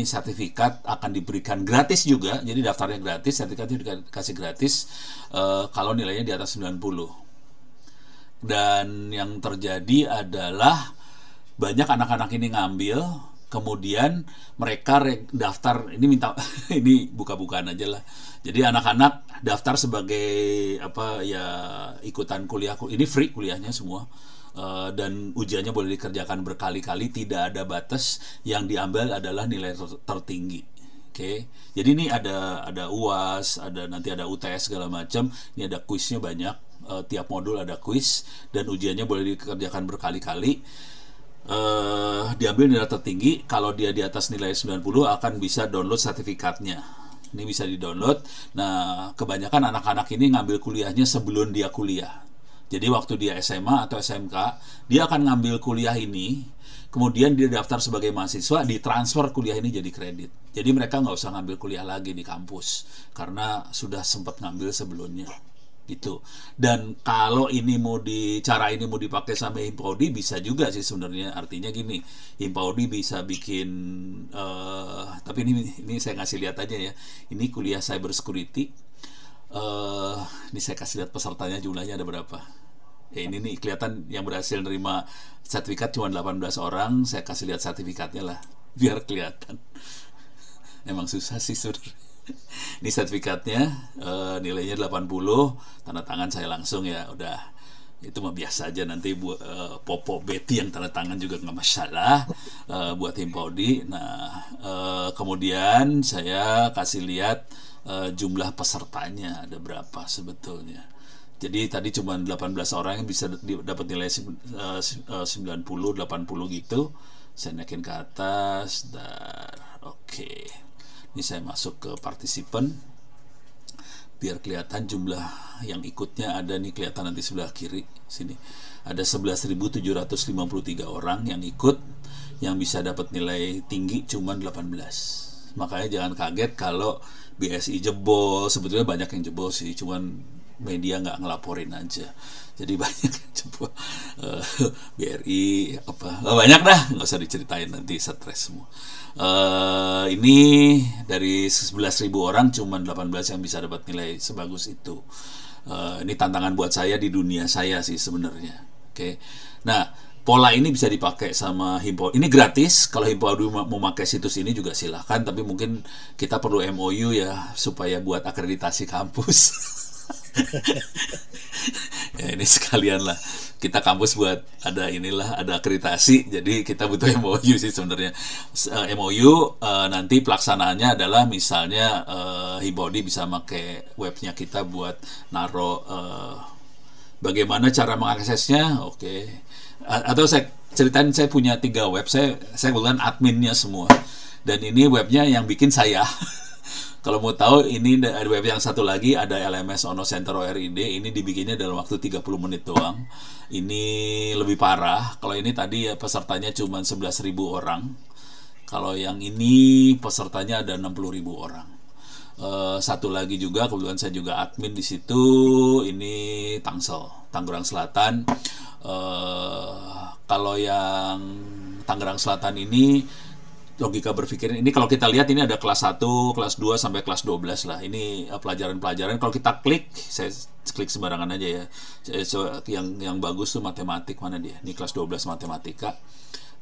sertifikat akan diberikan gratis juga. Jadi daftarnya gratis, sertifikatnya dikasih gratis kalau nilainya di atas 90. Dan yang terjadi adalah banyak anak-anak ini ngambil, Kemudian mereka daftar, ini minta ini buka-bukaan aja lah. Jadi anak-anak daftar sebagai apa ya, ikutan kuliah, ini free kuliahnya semua. Dan ujiannya boleh dikerjakan berkali-kali, tidak ada batas, yang diambil adalah nilai tertinggi. Oke. Jadi ini ada UAS, nanti ada UTS segala macam. Ini ada kuisnya banyak, tiap modul ada kuis, dan ujiannya boleh dikerjakan berkali-kali. Diambil nilai tertinggi. Kalau dia di atas nilai 90 akan bisa download sertifikatnya. Ini bisa di-download. Nah, kebanyakan anak-anak ini ngambil kuliahnya sebelum dia kuliah. Jadi waktu dia SMA atau SMK, dia akan ngambil kuliah ini, kemudian dia daftar sebagai mahasiswa, ditransfer kuliah ini jadi kredit. Jadi mereka nggak usah ngambil kuliah lagi di kampus, karena sudah sempat ngambil sebelumnya. Gitu. Dan kalau cara ini mau dipakai sama Himpodi, bisa juga sih sebenarnya. Artinya gini, Himpodi bisa bikin tapi ini saya ngasih lihat aja ya. Ini kuliah cyber security. Ini saya kasih lihat pesertanya, jumlahnya ada berapa. Ya, ini nih kelihatan yang berhasil nerima sertifikat cuma 18 orang. Saya kasih lihat sertifikatnya lah, biar kelihatan. Emang susah sih sebenarnya. Ini sertifikatnya, nilainya 80, tanda tangan saya langsung ya, udah itu mah biasa aja. Nanti buat Popo Betty yang tanda tangan juga nggak masalah, buat Himpodi. Nah, kemudian saya kasih lihat jumlah pesertanya ada berapa sebetulnya. Jadi tadi cuma 18 orang yang bisa dapat nilai 90, 80 gitu. Saya naikin ke atas, dan oke. Ini saya masuk ke partisipan biar kelihatan jumlah yang ikutnya. Ada nih, kelihatan nanti sebelah kiri sini. Ada 11.753 orang yang ikut, yang bisa dapat nilai tinggi cuma 18. Makanya jangan kaget kalau BSI jebol. Sebetulnya banyak yang jebol sih, cuman media nggak ngelaporin aja. Jadi banyak yang jebol. BRI banyak dah, nggak usah diceritain, nanti stres semua. Ini dari 11.000 orang cuma 18 yang bisa dapat nilai sebagus itu. Ini tantangan buat saya di dunia saya sih sebenarnya. Oke. Nah, pola ini bisa dipakai sama Himpodi. Ini gratis. Kalau Himpodi mau pakai situs ini juga silahkan, tapi mungkin kita perlu MOU ya, supaya buat akreditasi kampus. Ya, ini sekalian lah, kita kampus buat ada akreditasi, jadi kita butuh MOU sih sebenarnya. MOU nanti pelaksanaannya adalah misalnya Himpodi bisa pakai webnya kita buat naro bagaimana cara mengaksesnya. Oke. Atau saya ceritain, saya punya 3 web, saya kebetulan adminnya semua, dan ini webnya yang bikin saya. Kalau mau tahu, ini ada web yang satu lagi, ada LMS Ono Center ORID. Ini dibikinnya dalam waktu 30 menit doang. Ini lebih parah. Kalau ini tadi ya pesertanya cuma 11.000 orang. Kalau yang ini pesertanya ada 60.000 orang. Satu lagi juga, kebetulan saya juga admin di situ. Ini Tangsel, Tangerang Selatan. Kalau yang Tangerang Selatan ini, logika berpikir ini, kalau kita lihat ini ada kelas 1, kelas 2 sampai kelas 12 lah. Ini pelajaran-pelajaran. Kalau kita klik, saya klik sembarangan aja ya. Yang bagus tuh matematik, mana dia? Ini kelas 12 matematika.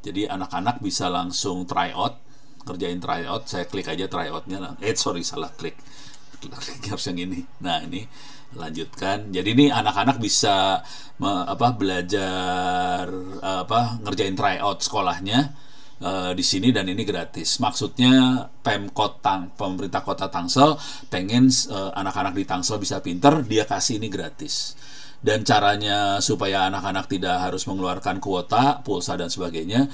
Jadi anak-anak bisa langsung try out, kerjain try out. Saya klik aja try outnya. Salah klik. Harus yang ini. Nah, ini lanjutkan. Jadi ini anak-anak bisa belajar ngerjain try out sekolahnya di sini, dan ini gratis. Maksudnya pemerintah kota Tangsel pengen anak-anak di Tangsel bisa pinter, dia kasih ini gratis. Dan caranya supaya anak-anak tidak harus mengeluarkan kuota, pulsa dan sebagainya,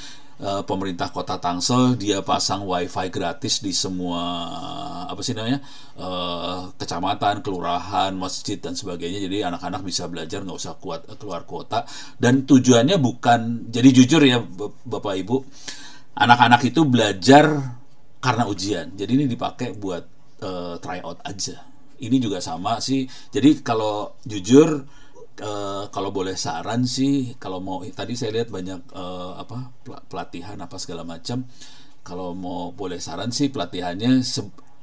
pemerintah kota Tangsel dia pasang wifi gratis di semua kecamatan, kelurahan, masjid dan sebagainya. Jadi anak-anak bisa belajar, nggak usah keluar kuota. Dan tujuannya bukan, jadi jujur ya Bapak Ibu, anak-anak itu belajar karena ujian. Jadi ini dipakai buat try out aja. Ini juga sama sih. Jadi kalau jujur, kalau boleh saran sih, kalau mau, tadi saya lihat banyak pelatihan segala macam. Kalau mau boleh saran sih, pelatihannya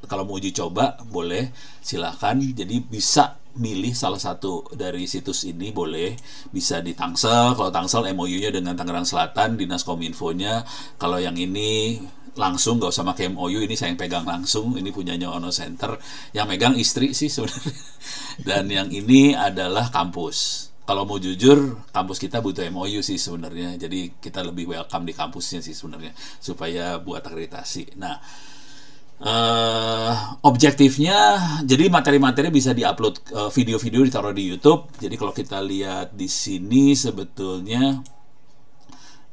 kalau mau uji coba boleh, silahkan. Jadi bisa milih salah satu dari situs ini boleh, bisa di Tangsel. Kalau Tangsel MOU-nya dengan Tangerang Selatan, Dinas Kominfo-nya. Kalau yang ini langsung, nggak usah pakai MOU, ini saya yang pegang langsung, ini punyanya Ono Center, yang megang istri sih sebenarnya. Dan yang ini adalah kampus. Kalau mau jujur, kampus kita butuh MOU sih sebenarnya. Jadi kita lebih welcome di kampusnya sih sebenarnya, supaya buat akreditasi. Nah, objektifnya, jadi materi-materi bisa diupload, video-video ditaruh di YouTube. Jadi kalau kita lihat di sini sebetulnya,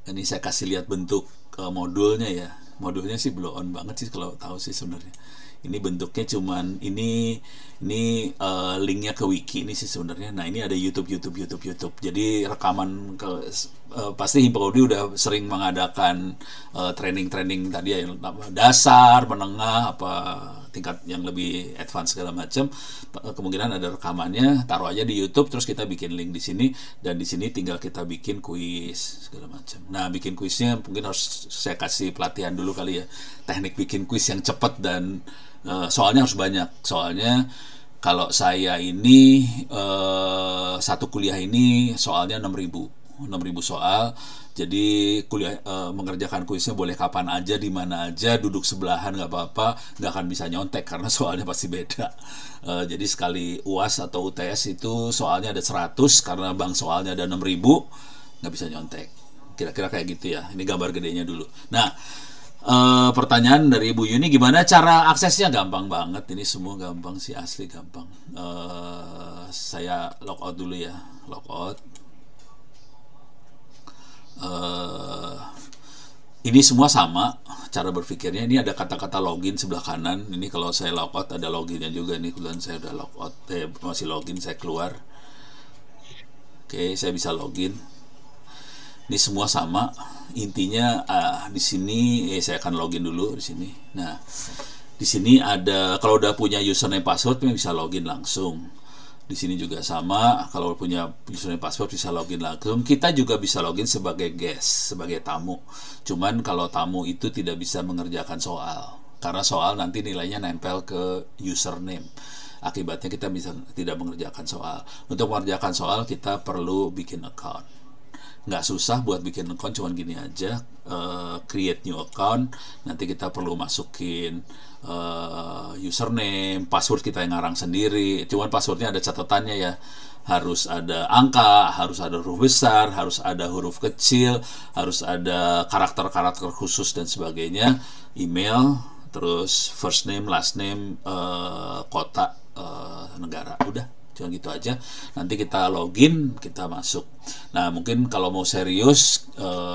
ini saya kasih lihat bentuk modulnya ya. Modulnya sih blow on banget sih kalau tahu sih sebenarnya. Ini bentuknya cuman ini linknya ke wiki ini sih sebenarnya. Nah, ini ada YouTube. Jadi rekaman pasti Himpaudi udah sering mengadakan training tadi ya, dasar, menengah, apa tingkat yang lebih advance segala macam. Kemungkinan ada rekamannya, taruh aja di YouTube, terus kita bikin link di sini, dan di sini tinggal kita bikin kuis segala macam. Nah, bikin kuisnya mungkin harus saya kasih pelatihan dulu kali ya, teknik bikin kuis yang cepat dan soalnya harus banyak. Soalnya kalau saya ini satu kuliah ini soalnya 6.000 soal. Jadi kuliah mengerjakan kuisnya boleh kapan aja, di mana aja, duduk sebelahan nggak apa-apa, nggak akan bisa nyontek karena soalnya pasti beda. Jadi sekali UAS atau UTS itu soalnya ada 100, karena bank soalnya ada 6.000, nggak bisa nyontek. Kira-kira kayak gitu ya. Ini gambar gedenya dulu. Nah, pertanyaan dari Ibu Yuni, gimana cara aksesnya? Gampang banget, ini semua gampang sih, asli gampang. Saya logout dulu ya, logout. Ini semua sama cara berpikirnya. Ini ada kata-kata login sebelah kanan. Ini kalau saya logout ada loginnya juga. Ini kebetulan saya udah logout, masih login, saya keluar. Oke, saya bisa login. Ini semua sama. Intinya di sini saya akan login dulu di sini. Nah, di sini ada, kalau udah punya username password bisa login langsung. Di sini juga sama, kalau punya username password bisa login langsung. Kita juga bisa login sebagai guest, sebagai tamu. Cuman kalau tamu itu tidak bisa mengerjakan soal, karena soal nanti nilainya nempel ke username. Akibatnya kita bisa tidak mengerjakan soal. Untuk mengerjakan soal kita perlu bikin account. Nggak susah buat bikin account, cuman gini aja, create new account. Nanti kita perlu masukin username, password kita yang ngarang sendiri. Cuman passwordnya ada catatannya ya, harus ada angka, harus ada huruf besar, harus ada huruf kecil, harus ada karakter-karakter khusus dan sebagainya. Email, terus first name, last name, kota, negara, udah. Cuma gitu aja. Nanti kita login, kita masuk. Nah, mungkin kalau mau serius,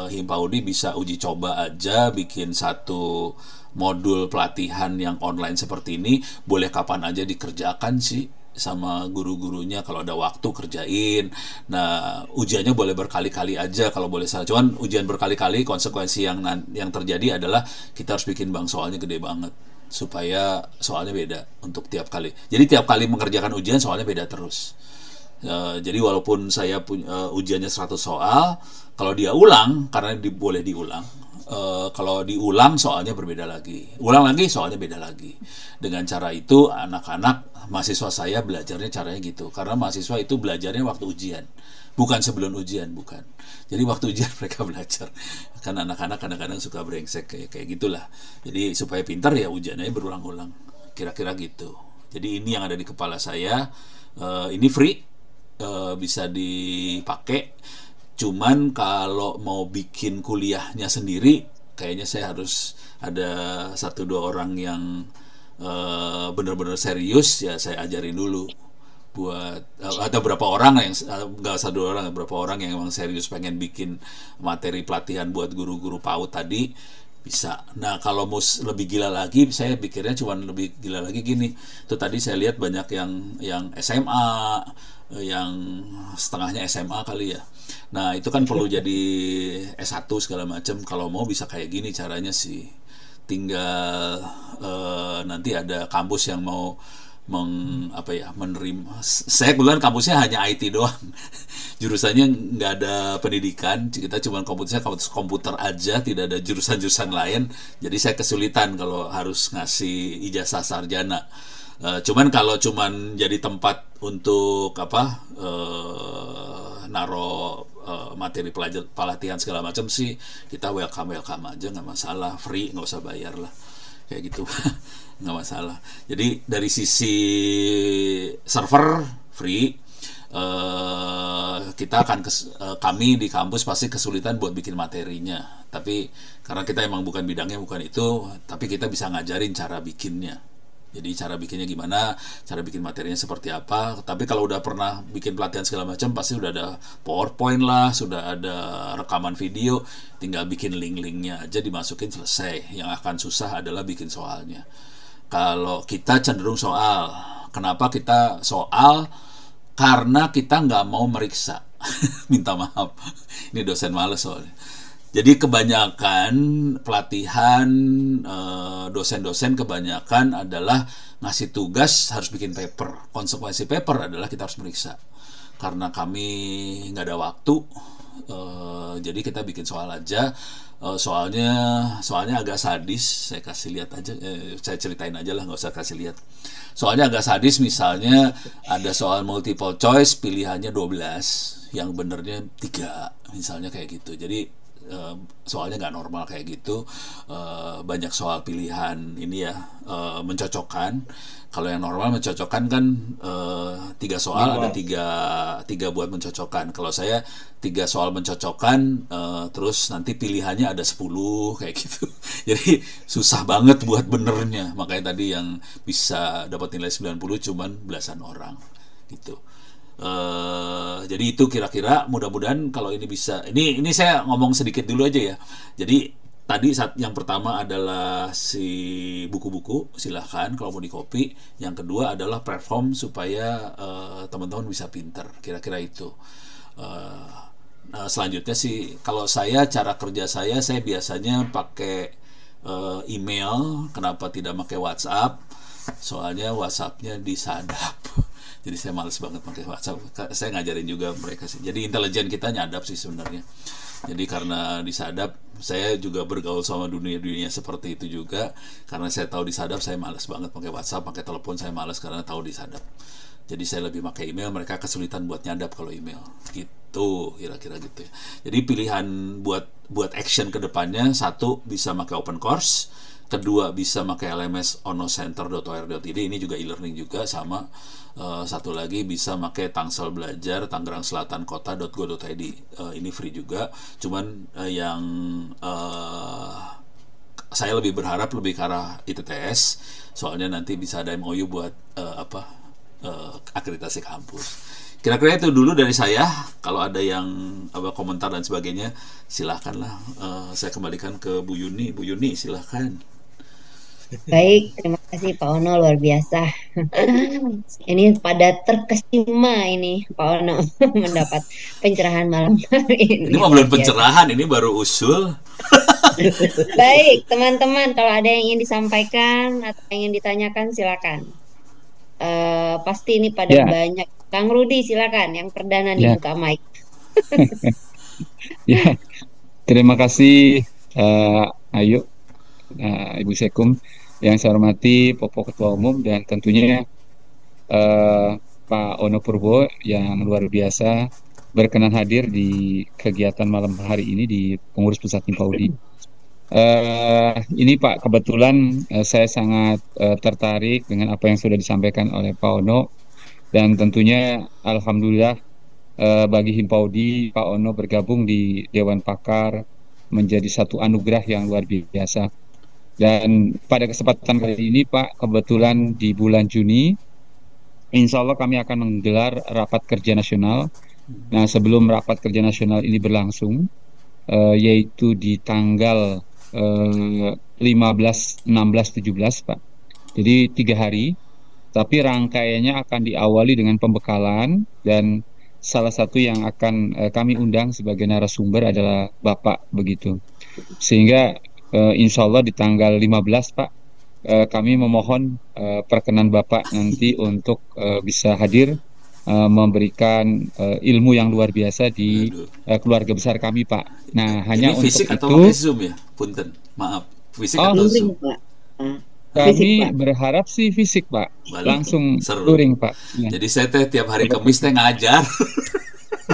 Himpaudi bisa uji coba aja bikin satu modul pelatihan yang online seperti ini. Boleh kapan aja dikerjakan sih sama guru-gurunya, kalau ada waktu kerjain. Nah, ujiannya boleh berkali-kali aja kalau boleh salah. Cuman ujian berkali-kali, konsekuensi yang terjadi adalah kita harus bikin bank soalnya gede banget, supaya soalnya beda untuk tiap kali. Jadi tiap kali mengerjakan ujian soalnya beda terus. Jadi walaupun saya punya ujiannya 100 soal, kalau dia ulang, karena boleh diulang, kalau diulang soalnya berbeda lagi, ulang lagi soalnya beda lagi. Dengan cara itu anak-anak mahasiswa saya belajarnya caranya gitu, karena mahasiswa itu belajarnya waktu ujian, bukan sebelum ujian, bukan. Jadi waktu ujian mereka belajar. Kan anak-anak kadang-kadang suka brengsek kayak gitulah. Jadi supaya pintar ya ujiannya berulang-ulang. Kira-kira gitu. Jadi ini yang ada di kepala saya. Ini free, bisa dipakai. Cuman kalau mau bikin kuliahnya sendiri, kayaknya saya harus ada 1-2 orang yang benar-benar serius, ya saya ajarin dulu. Buat ada berapa orang yang nggak 1 orang, berapa orang yang emang serius pengen bikin materi pelatihan buat guru-guru PAUD tadi, bisa. Nah, kalau mau lebih gila lagi, saya pikirnya cuma lebih gila lagi gini. Itu tadi saya lihat banyak yang SMA, yang setengahnya SMA kali ya. Nah, itu kan perlu jadi S1 segala macam. Kalau mau bisa kayak gini caranya sih. Tinggal nanti ada kampus yang mau menerima. Saya kebetulan kampusnya hanya IT doang. Jurusannya nggak ada pendidikan, kita cuma kampus komputer aja, tidak ada jurusan-jurusan lain. Jadi saya kesulitan kalau harus ngasih ijazah sarjana. Cuman kalau cuman jadi tempat untuk apa naro materi pelatihan segala macam sih kita welcome aja, nggak masalah, free, nggak usah bayar lah kayak gitu. Nggak masalah. Jadi dari sisi server free, kita akan kami di kampus pasti kesulitan buat bikin materinya, tapi karena kita emang bukan bidangnya, bukan itu, tapi kita bisa ngajarin cara bikinnya. Jadi cara bikinnya gimana, cara bikin materinya seperti apa. Tapi kalau udah pernah bikin pelatihan segala macam, pasti udah ada PowerPoint lah, sudah ada rekaman video, tinggal bikin link-linknya aja dimasukin, selesai. Yang akan susah adalah bikin soalnya. Kalau kita cenderung soal, kenapa kita soal? Karena kita nggak mau meriksa. Minta maaf, ini dosen males soalnya. Jadi kebanyakan pelatihan dosen-dosen kebanyakan adalah ngasih tugas harus bikin paper. Konsekuensi paper adalah kita harus meriksa. Karena kami nggak ada waktu, jadi kita bikin soal aja. Soalnya agak sadis. Saya kasih lihat aja, saya ceritain aja lah, nggak usah kasih lihat. Soalnya agak sadis, misalnya ada soal multiple choice, pilihannya 12, yang benernya 3, misalnya kayak gitu. Jadi soalnya nggak normal kayak gitu. Banyak soal pilihan ini ya, mencocokkan. Kalau yang normal mencocokkan kan 3 soal, ada tiga buat mencocokkan. Kalau saya 3 soal mencocokkan, terus nanti pilihannya ada 10 kayak gitu. Jadi susah banget buat benernya. Makanya tadi yang bisa dapat nilai 90 cuman belasan orang gitu. Jadi itu kira-kira, mudah-mudahan kalau ini bisa. Ini saya ngomong sedikit dulu aja ya. Jadi tadi yang pertama adalah si buku-buku, silahkan kalau mau di copy. Yang kedua adalah platform supaya teman-teman bisa pinter. Kira-kira itu. Nah, selanjutnya sih, kalau saya, cara kerja saya biasanya pakai email. Kenapa tidak pakai WhatsApp? Soalnya WhatsApp-nya disadap. Jadi saya males banget pakai WhatsApp. Saya ngajarin juga mereka sih. Jadi intelijen kita nyadap sih sebenarnya. Jadi karena disadap, saya juga bergaul sama dunia seperti itu juga. Karena saya tahu disadap, saya males banget pakai WhatsApp, pakai telepon saya males karena tahu disadap. Jadi saya lebih pakai email, mereka kesulitan buat nyadap kalau email. Gitu, kira-kira gitu ya. Jadi pilihan buat action ke depannya, 1 bisa pakai open course, kedua bisa pakai LMS onocenter.or.id, ini juga e-learning juga sama. Satu lagi bisa pakai Tangsel Belajar Tangerang Selatan Kota.go.id, ini free juga. Cuman yang saya lebih berharap lebih ke arah ITTS, soalnya nanti bisa ada MOU buat akreditasi kampus. Kira-kira itu dulu dari saya. Kalau ada yang komentar dan sebagainya, silahkanlah. Saya kembalikan ke Bu Yuni. Bu Yuni, silahkan. Baik, terima kasih Pak Ono, luar biasa. Ini pada terkesima ini Pak Ono mendapat pencerahan malam hari ini. Ini mah belum pencerahan, ini baru usul. Baik, teman-teman, kalau ada yang ingin disampaikan atau ingin ditanyakan silakan. Pasti ini pada banyak. Kang Rudi, silakan, yang perdana dibuka mic. Ya, terima kasih Ayu, Ibu Sekum, yang saya hormati Popo Ketua Umum, dan tentunya Pak Ono Purbo yang luar biasa berkenan hadir di kegiatan malam hari ini di Pengurus Pusat Himpaudi. Ini Pak, kebetulan saya sangat tertarik dengan apa yang sudah disampaikan oleh Pak Ono, dan tentunya alhamdulillah bagi Himpaudi, Pak Ono bergabung di Dewan Pakar menjadi satu anugerah yang luar biasa. Dan pada kesempatan kali ini Pak, kebetulan di bulan Juni, insya Allah kami akan menggelar rapat kerja nasional. Nah, sebelum rapat kerja nasional ini berlangsung, yaitu di tanggal 15, 16, 17 Pak. Jadi 3 hari, tapi rangkaiannya akan diawali dengan pembekalan, dan salah satu yang akan kami undang sebagai narasumber adalah Bapak begitu. Sehingga insya Allah di tanggal 15 Pak, kami memohon perkenan Bapak nanti untuk bisa hadir memberikan ilmu yang luar biasa di keluarga besar kami Pak. Nah, hanya ini untuk fisik itu. Atau pakai Zoom ya? Punten, maaf. Fisik atau Zoom? Kami Pak. berharap sih fisik, Pak. Balik. Langsung Seru. luring, Pak. Ya. Jadi saya teh tiap hari Kamis teh ngajar.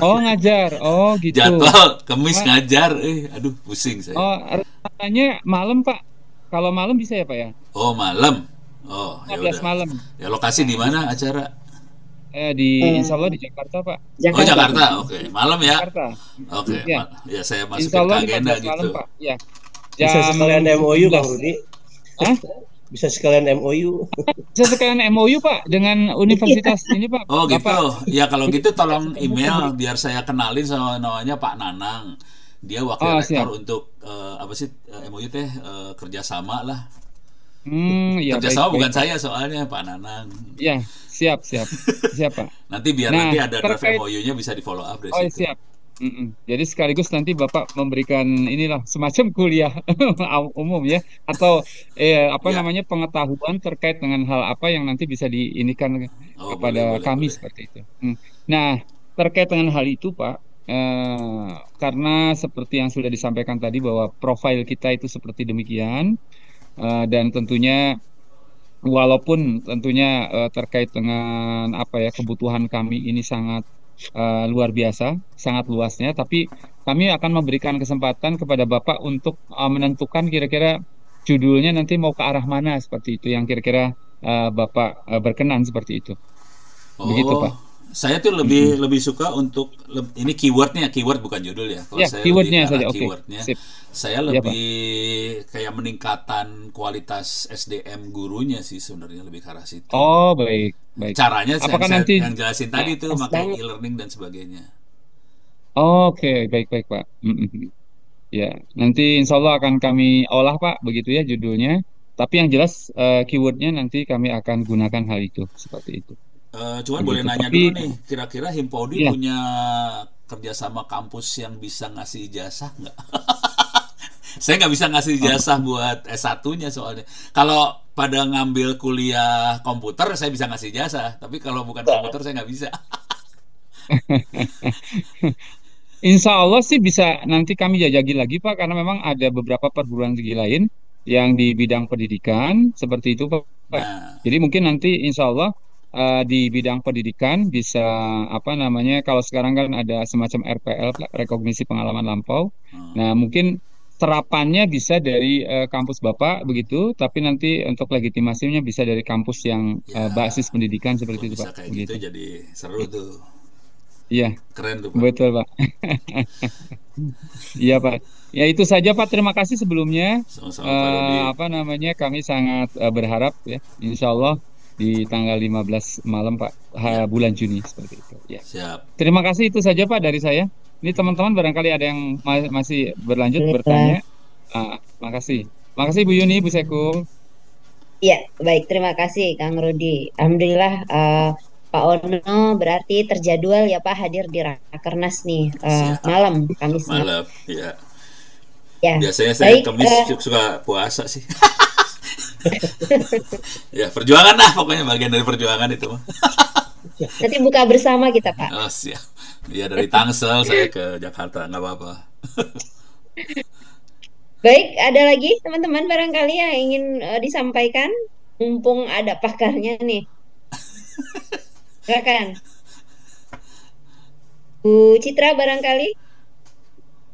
Oh, ngajar. Oh, gitu. Jadwal Kamis Pak. ngajar. Aduh pusing saya. Oh, rencananya malam, Pak. Kalau malam bisa ya, Pak ya? Oh, malam. Oh, ya 15 udah. malam. Ya lokasi di mana acara? Insya Allah di Jakarta, Pak. Oh, Jakarta. Oke, malam ya. Jakarta. Oke, Ya. ya saya Insya masukin ke Allah agenda 15 malam, gitu. Pak. Ya. Bisa sekalian MOU, Bang 17. Rudi. Hah? Bisa sekalian MOU. Bisa sekalian MOU, Pak, dengan universitas ini, Pak. Oh gitu. Bapak. Ya kalau gitu tolong email biar saya kenalin sama namanya Pak Nanang. Dia wakil Oh, rektor siap. untuk apa sih MOU teh kerjasama lah. Ya, Kerjasama baik, bukan baik. saya soalnya Pak Nanang. Ya, siap, Pak. Nanti biar Nah, nanti ada draft terkait- MOU-nya bisa di follow up dari Oh, situ. siap. Jadi sekaligus nanti Bapak memberikan inilah semacam kuliah umum ya, atau apa Ya. namanya, pengetahuan terkait dengan hal apa yang nanti bisa diinikan Oh, kepada boleh, kami boleh. seperti itu. Nah, terkait dengan hal itu, Pak, karena seperti yang sudah disampaikan tadi bahwa profil kita itu seperti demikian, dan tentunya walaupun tentunya terkait dengan apa ya, kebutuhan kami ini sangat luar biasa, sangat luasnya, tapi kami akan memberikan kesempatan kepada Bapak untuk menentukan kira-kira judulnya nanti mau ke arah mana, seperti itu yang kira-kira Bapak berkenan seperti itu. Begitu, Pak. Saya tuh lebih suka untuk ini keywordnya, keyword bukan judul ya. Kalau Ya, saya keywordnya lebih ke arah saja, oke. keywordnya, Sip. saya Ya, Pak. lebih kayak meningkatan kualitas SDM gurunya sih sebenarnya, lebih ke arah situ. Oh, baik, baik. Caranya Apakah saya nanti- yang jelasin tadi tuh Pas pakai banget. e-learning dan sebagainya. Oke, baik, Pak. Ya, nanti insya Allah akan kami olah, Pak, begitu ya judulnya. Tapi yang jelas keywordnya nanti kami akan gunakan hal itu, seperti itu. Cuman boleh Begitu. nanya Tapi- dulu nih, kira-kira Himpodi Iya. punya kerjasama kampus yang bisa ngasih ijazah nggak? Saya nggak bisa ngasih ijazah buat S1-nya soalnya. Kalau pada ngambil kuliah komputer, saya bisa ngasih ijazah. Tapi kalau bukan komputer, saya nggak bisa. Insya Allah sih bisa nanti kami jajaki lagi, Pak, karena memang ada beberapa perguruan tinggi lain yang di bidang pendidikan seperti itu, Pak. Nah, Jadi mungkin nanti insya Allah di bidang pendidikan bisa apa namanya, kalau sekarang kan ada semacam RPL, Pak, rekognisi pengalaman lampau. Nah, mungkin terapannya bisa dari kampus Bapak begitu, tapi nanti untuk legitimasinya bisa dari kampus yang Ya, basis pendidikan seperti kalau itu, bisa Pak. kayak Begitu. gitu jadi seru tuh. Iya, Keren tuh, Pak. betul, Pak. Iya, Pak. Ya itu saja, Pak. Terima kasih sebelumnya. Sama-sama Pak Rudi. Apa namanya, kami sangat berharap ya, insya Allah di tanggal 15 malam, Pak, bulan Juni seperti itu. Ya. Siap. Terima kasih, itu saja, Pak, dari saya. Ini teman-teman barangkali ada yang masih berlanjut Baiklah. bertanya. Makasih. Makasih Bu Yuni, Bu Sekul. Iya, baik. Terima kasih, Kang Rudi. Alhamdulillah, Pak Ono berarti terjadwal ya, Pak, hadir di Rakernas nih Siap. malam Kamis Malam, ya. ya. Biasanya saya Baik, Kamis suka puasa sih. Ya, perjuangan lah pokoknya, bagian dari perjuangan itu mah. nanti buka bersama kita, Pak. Oh, siap. Iya, dari Tangsel saya ke Jakarta, nggak apa-apa. Baik, ada lagi teman-teman barangkali yang ingin disampaikan? Mumpung ada pakarnya nih. Silakan. Bu Citra barangkali?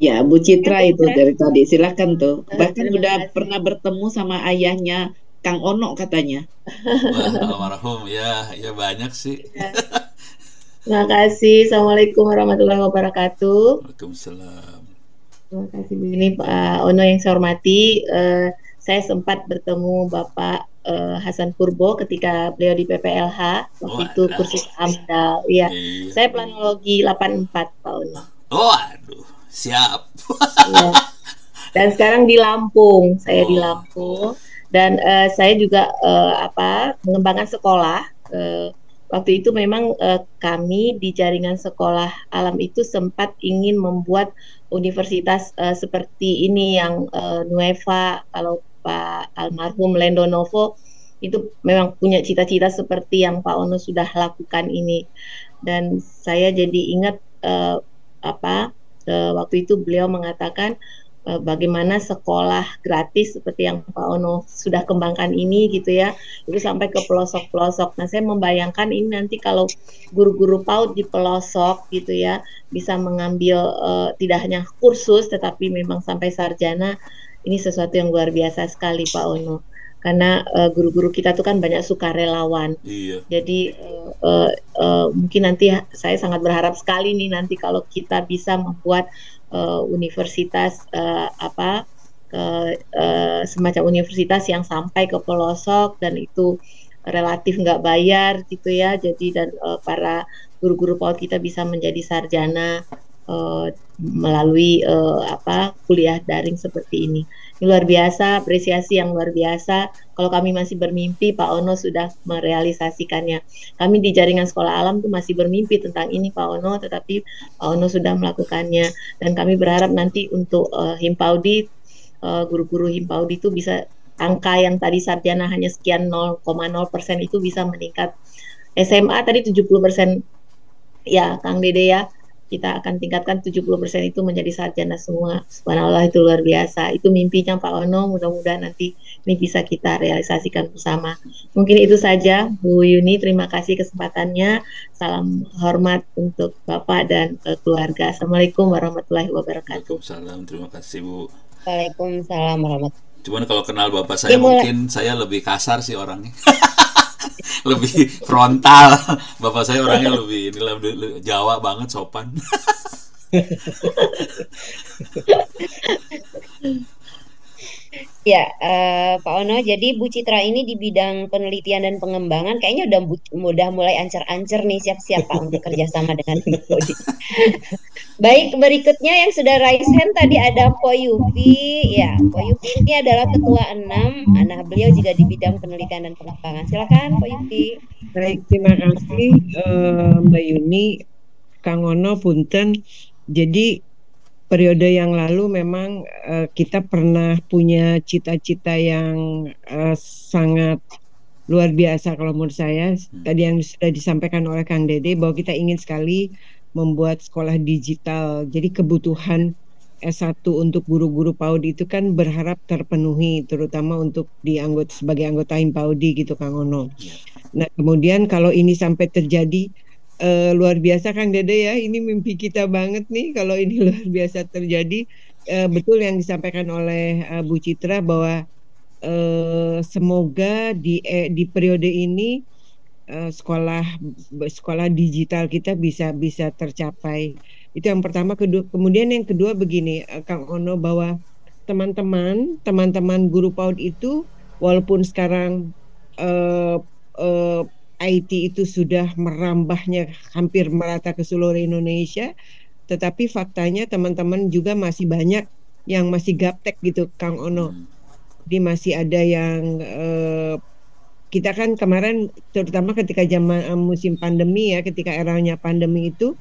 Ya, Bu Citra Bu itu Citra. dari tadi, silakan tuh. Bahkan Terima udah kasih. pernah bertemu sama ayahnya Kang Ono katanya. Wah, almarhum, ya banyak sih. Terima kasih. Assalamualaikum warahmatullahi wabarakatuh. Waalaikumsalam. Terima kasih Bu Yuni, Pak Ono yang saya hormati. Saya sempat bertemu Bapak Hasan Purbo ketika beliau di PPLH. Waktu itu Wadah. kursus AMDAL. Iya. Iya. Saya planologi 84, Pak Ono. Oh, aduh, siap. Iya. Dan sekarang di Lampung. Saya di Oh. Lampung. Dan saya juga mengembangkan sekolah. Waktu itu memang kami di jaringan sekolah alam itu sempat ingin membuat universitas seperti ini yang Nueva, kalau Pak almarhum Lendonovo itu memang punya cita-cita seperti yang Pak Ono sudah lakukan ini. Dan saya jadi ingat waktu itu beliau mengatakan bagaimana sekolah gratis seperti yang Pak Ono sudah kembangkan ini gitu ya, itu sampai ke pelosok-pelosok. Nah, saya membayangkan ini nanti kalau guru-guru PAUD di pelosok gitu ya, bisa mengambil tidak hanya kursus tetapi memang sampai sarjana, ini sesuatu yang luar biasa sekali Pak Ono. Karena guru-guru kita tuh kan banyak sukarelawan. Iya. Jadi mungkin nanti saya sangat berharap sekali nih nanti kalau kita bisa membuat universitas semacam universitas yang sampai ke pelosok dan itu relatif nggak bayar gitu ya. Jadi dan para guru-guru PAUD kita bisa menjadi sarjana melalui kuliah daring seperti ini. Ini luar biasa, apresiasi yang luar biasa. Kalau kami masih bermimpi, Pak Ono sudah merealisasikannya. Kami di Jaringan Sekolah Alam tuh masih bermimpi tentang ini Pak Ono, tetapi Pak Ono sudah melakukannya. Dan kami berharap nanti untuk Himpaudi, guru-guru Himpaudi itu bisa angka yang tadi sarjana hanya sekian 0,0% itu bisa meningkat. SMA tadi 70%, ya Kang Dede ya. Kita akan tingkatkan 70% itu menjadi sarjana semua. Subhanallah, itu luar biasa. Itu mimpinya Pak Ono, mudah-mudahan nanti ini bisa kita realisasikan bersama. Mungkin itu saja Bu Yuni, terima kasih kesempatannya. Salam hormat untuk Bapak dan keluarga. Assalamualaikum warahmatullahi wabarakatuh. Waalaikumsalam, terima kasih Bu. Waalaikumsalam warahmatullahi. Cuman kalau kenal Bapak saya mungkin saya lebih kasar sih orangnya. Lebih frontal. Bapak saya orangnya lebih Jawa banget, sopan. Ya, Pak Ono, jadi Bu Citra ini di bidang penelitian dan pengembangan kayaknya udah mulai ancer-ancer nih, siap-siap Pak untuk kerjasama dengan Himpaudi. Baik, berikutnya yang sudah raise hand tadi ada Po Yufi. Ya, Po Yufi ini adalah ketua 6. Nah, beliau juga di bidang penelitian dan pengembangan. Silakan Po Yufi. Baik, terima kasih Mbak Yuni, Kang Ono, punten. Jadi periode yang lalu memang kita pernah punya cita-cita yang sangat luar biasa kalau menurut saya. Tadi yang sudah disampaikan oleh Kang Dede bahwa kita ingin sekali membuat sekolah digital. Jadi kebutuhan S1 untuk guru-guru PAUD itu kan berharap terpenuhi, terutama untuk sebagai anggota Himpaudi gitu Kang Ono. Nah kemudian kalau ini sampai terjadi, luar biasa Kang Dede ya, ini mimpi kita banget nih kalau ini luar biasa terjadi. Betul yang disampaikan oleh Bu Citra bahwa semoga di periode ini sekolah digital kita bisa tercapai. Itu yang pertama. Kemudian yang kedua begini Kang Ono, bahwa teman-teman guru PAUD itu walaupun sekarang IT itu sudah merambahnya hampir merata ke seluruh Indonesia, tetapi faktanya teman-teman juga masih banyak yang masih gaptek gitu Kang Ono. Jadi masih ada yang kita kan kemarin terutama ketika zaman musim pandemi ya, ketika eranya pandemi itu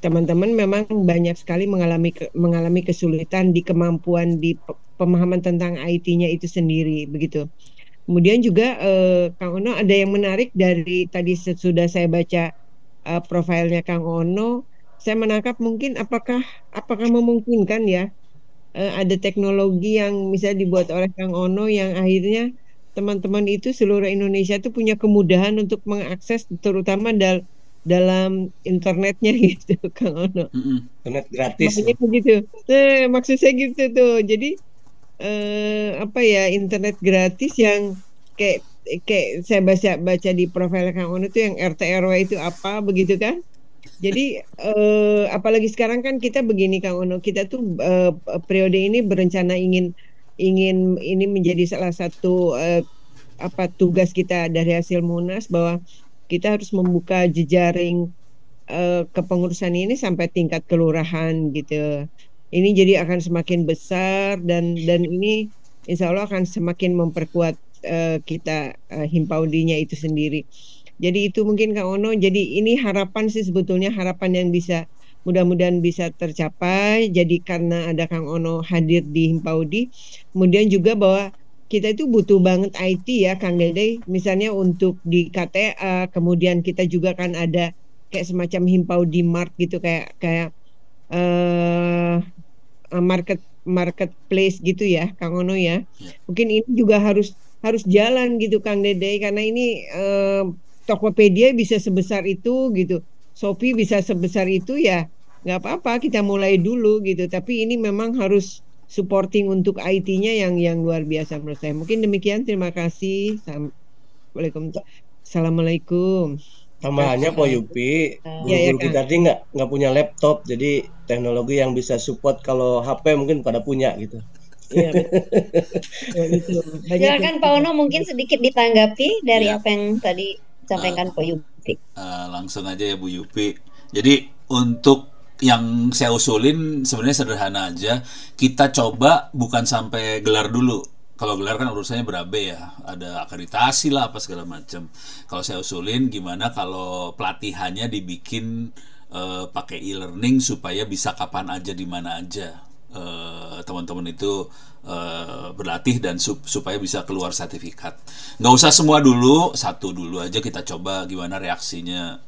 teman-teman memang banyak sekali mengalami kesulitan di kemampuan di pemahaman tentang IT-nya itu sendiri begitu. Kemudian juga Kang Ono, ada yang menarik dari tadi sudah saya baca profilnya Kang Ono, saya menangkap mungkin apakah memungkinkan ya ada teknologi yang misalnya dibuat oleh Kang Ono yang akhirnya teman-teman itu seluruh Indonesia itu punya kemudahan untuk mengakses terutama dalam internetnya gitu Kang Ono. Internet gratis. Maksudnya begitu. Maksud saya gitu tuh. Jadi internet gratis yang kayak saya baca di profil Kang Ono tuh yang RT RW itu apa begitu kan? Jadi apalagi sekarang kan kita begini Kang Ono, kita tuh periode ini berencana ingin ini menjadi salah satu tugas kita dari hasil Munas, bahwa kita harus membuka jejaring kepengurusan ini sampai tingkat kelurahan gitu. Ini jadi akan semakin besar dan ini insya Allah akan semakin memperkuat kita Himpaudinya itu sendiri. Jadi itu mungkin Kang Ono. Jadi ini harapan sih sebetulnya, harapan yang bisa mudah-mudahan bisa tercapai. Jadi karena ada Kang Ono hadir di Himpaudi, kemudian juga bahwa kita itu butuh banget IT ya Kang Dede. Misalnya untuk di KTA, kemudian kita juga kan ada kayak semacam Himpaudi Mart gitu, kayak marketplace gitu ya, Kang Ono ya. Ya. Mungkin ini juga harus jalan gitu Kang Dede, karena ini Tokopedia bisa sebesar itu gitu, Shopee bisa sebesar itu ya, nggak apa-apa kita mulai dulu gitu. Tapi ini memang harus supporting untuk IT-nya yang luar biasa menurut saya. Mungkin demikian, terima kasih. Assalamualaikum. Tambahannya Po Yupi, Ya, guru-guru kita tadi nggak punya laptop, jadi teknologi yang bisa support kalau HP mungkin pada punya gitu. Iya, betul. Silakan Pak Ono mungkin sedikit ditanggapi dari Ya. apa yang tadi disampaikan Pak Yupi. Langsung aja ya Bu Yupi. Jadi untuk yang saya usulin sebenarnya sederhana aja. Kita coba bukan sampai gelar dulu. Kalau gelar kan urusannya berabe ya, ada akreditasi lah apa segala macam. Kalau saya usulin gimana kalau pelatihannya dibikin pakai e-learning supaya bisa kapan aja di mana aja teman-teman itu berlatih dan supaya bisa keluar sertifikat. Nggak usah semua dulu, satu dulu aja kita coba gimana reaksinya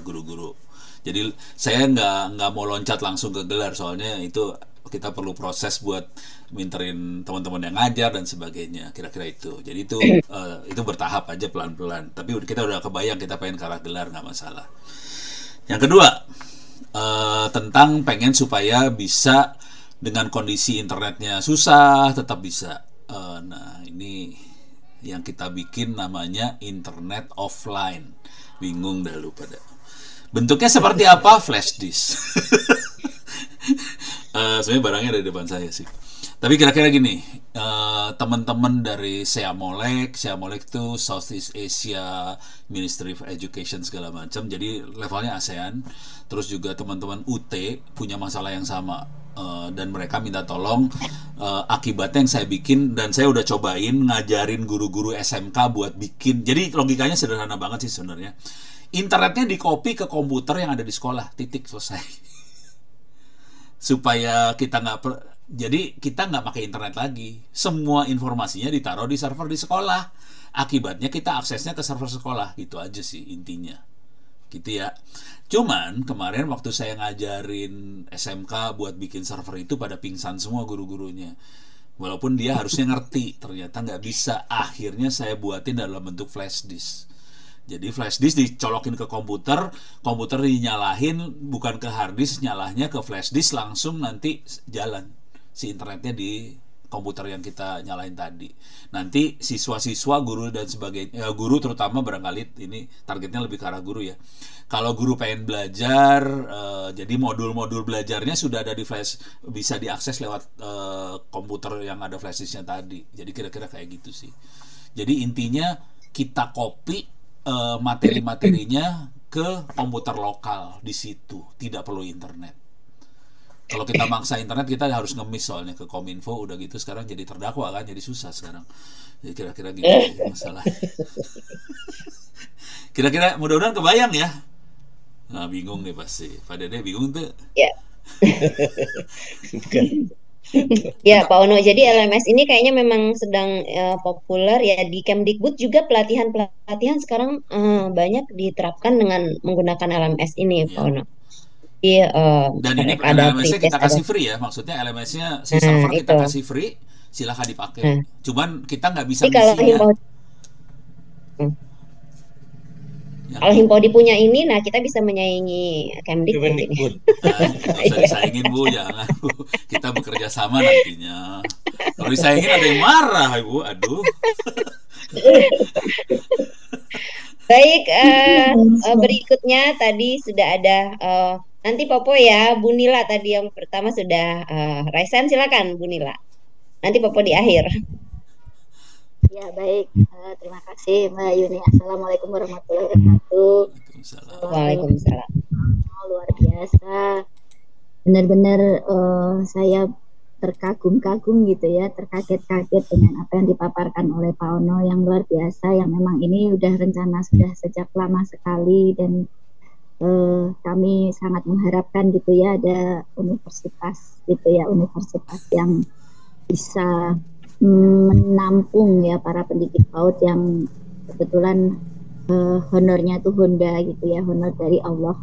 guru-guru. Jadi saya nggak mau loncat langsung ke gelar, soalnya itu kita perlu proses buat minterin teman-teman yang ngajar dan sebagainya, kira-kira itu. Jadi itu bertahap aja pelan-pelan. Tapi kita udah kebayang kita pengen ke arah gelar, nggak masalah. Yang kedua tentang pengen supaya bisa dengan kondisi internetnya susah tetap bisa. Nah ini yang kita bikin namanya internet offline. Bingung dah lu pada. Bentuknya seperti apa? Flash disk. Sebenarnya barangnya ada di depan saya sih. Tapi kira-kira gini, teman-teman dari Seamolek itu Southeast Asia Ministry of Education segala macam, jadi levelnya ASEAN. Terus juga teman-teman UT punya masalah yang sama, dan mereka minta tolong. Akibatnya yang saya bikin, dan saya udah cobain ngajarin guru-guru SMK buat bikin. Jadi logikanya sederhana banget sih sebenarnya. Internetnya di-copy ke komputer yang ada di sekolah, titik, selesai. Supaya kita jadi kita nggak pakai internet lagi, semua informasinya ditaruh di server di sekolah. Akibatnya kita aksesnya ke server sekolah, gitu aja sih intinya, gitu ya. Cuman kemarin waktu saya ngajarin SMK buat bikin server itu pada pingsan semua guru-gurunya. Walaupun dia harusnya ngerti, ternyata nggak bisa. Akhirnya saya buatin dalam bentuk flash disk. Jadi flash disk dicolokin ke komputer dinyalahin, bukan ke hard disk, nyalahnya ke flash disk, langsung nanti jalan si internetnya di komputer yang kita nyalain tadi. Nanti siswa-siswa, guru dan sebagainya, guru terutama barangkali ini targetnya lebih ke arah guru ya. Kalau guru pengen belajar, jadi modul-modul belajarnya sudah ada di flash, bisa diakses lewat komputer yang ada flash disknya tadi. Jadi kira-kira kayak gitu sih. Jadi intinya kita copy materi-materinya ke komputer lokal di situ, tidak perlu internet. Kalau kita maksa internet, kita harus ngemis soalnya ke Kominfo, udah gitu sekarang jadi terdakwa kan, jadi susah sekarang. Jadi kira-kira gitu masalah. Kira-kira mudah-mudahan kebayang ya. Nah, bingung nih pasti. Pak Dede bingung tuh. Ya. Ya Pak Ono, jadi LMS ini kayaknya memang sedang populer ya di Kemdikbud juga, pelatihan sekarang banyak diterapkan dengan menggunakan LMS ini Pak Ono. Dan ini LMS-nya kita kasih free ya, maksudnya LMS-nya si server kita kasih free, silahkan dipakai. Cuman kita nggak bisa ngisinya. Kalau Himpodi punya ini, nah kita bisa menyaingi Kemdikbud ini. Nggak usah disaingin Bu, jangan Bu. Kita bekerja sama nantinya. Kalau disaingin ada yang marah Bu, aduh. Baik, berikutnya tadi sudah ada nanti Popo ya, Bu Nila tadi yang pertama sudah raise hand, silakan Bu Nila. Nanti Popo di akhir. Ya baik, terima kasih Mbak Yuni. Assalamualaikum warahmatullahi wabarakatuh. Waalaikumsalam. Luar biasa, benar-benar saya terkagum-kagum gitu ya, terkaget-kaget dengan apa yang dipaparkan oleh Pak Ono yang luar biasa, yang memang ini udah rencana sudah sejak lama sekali, dan kami sangat mengharapkan gitu ya ada universitas gitu ya, universitas yang bisa menampung ya para pendidik PAUD yang kebetulan honornya tuh Honda gitu ya, honor dari Allah.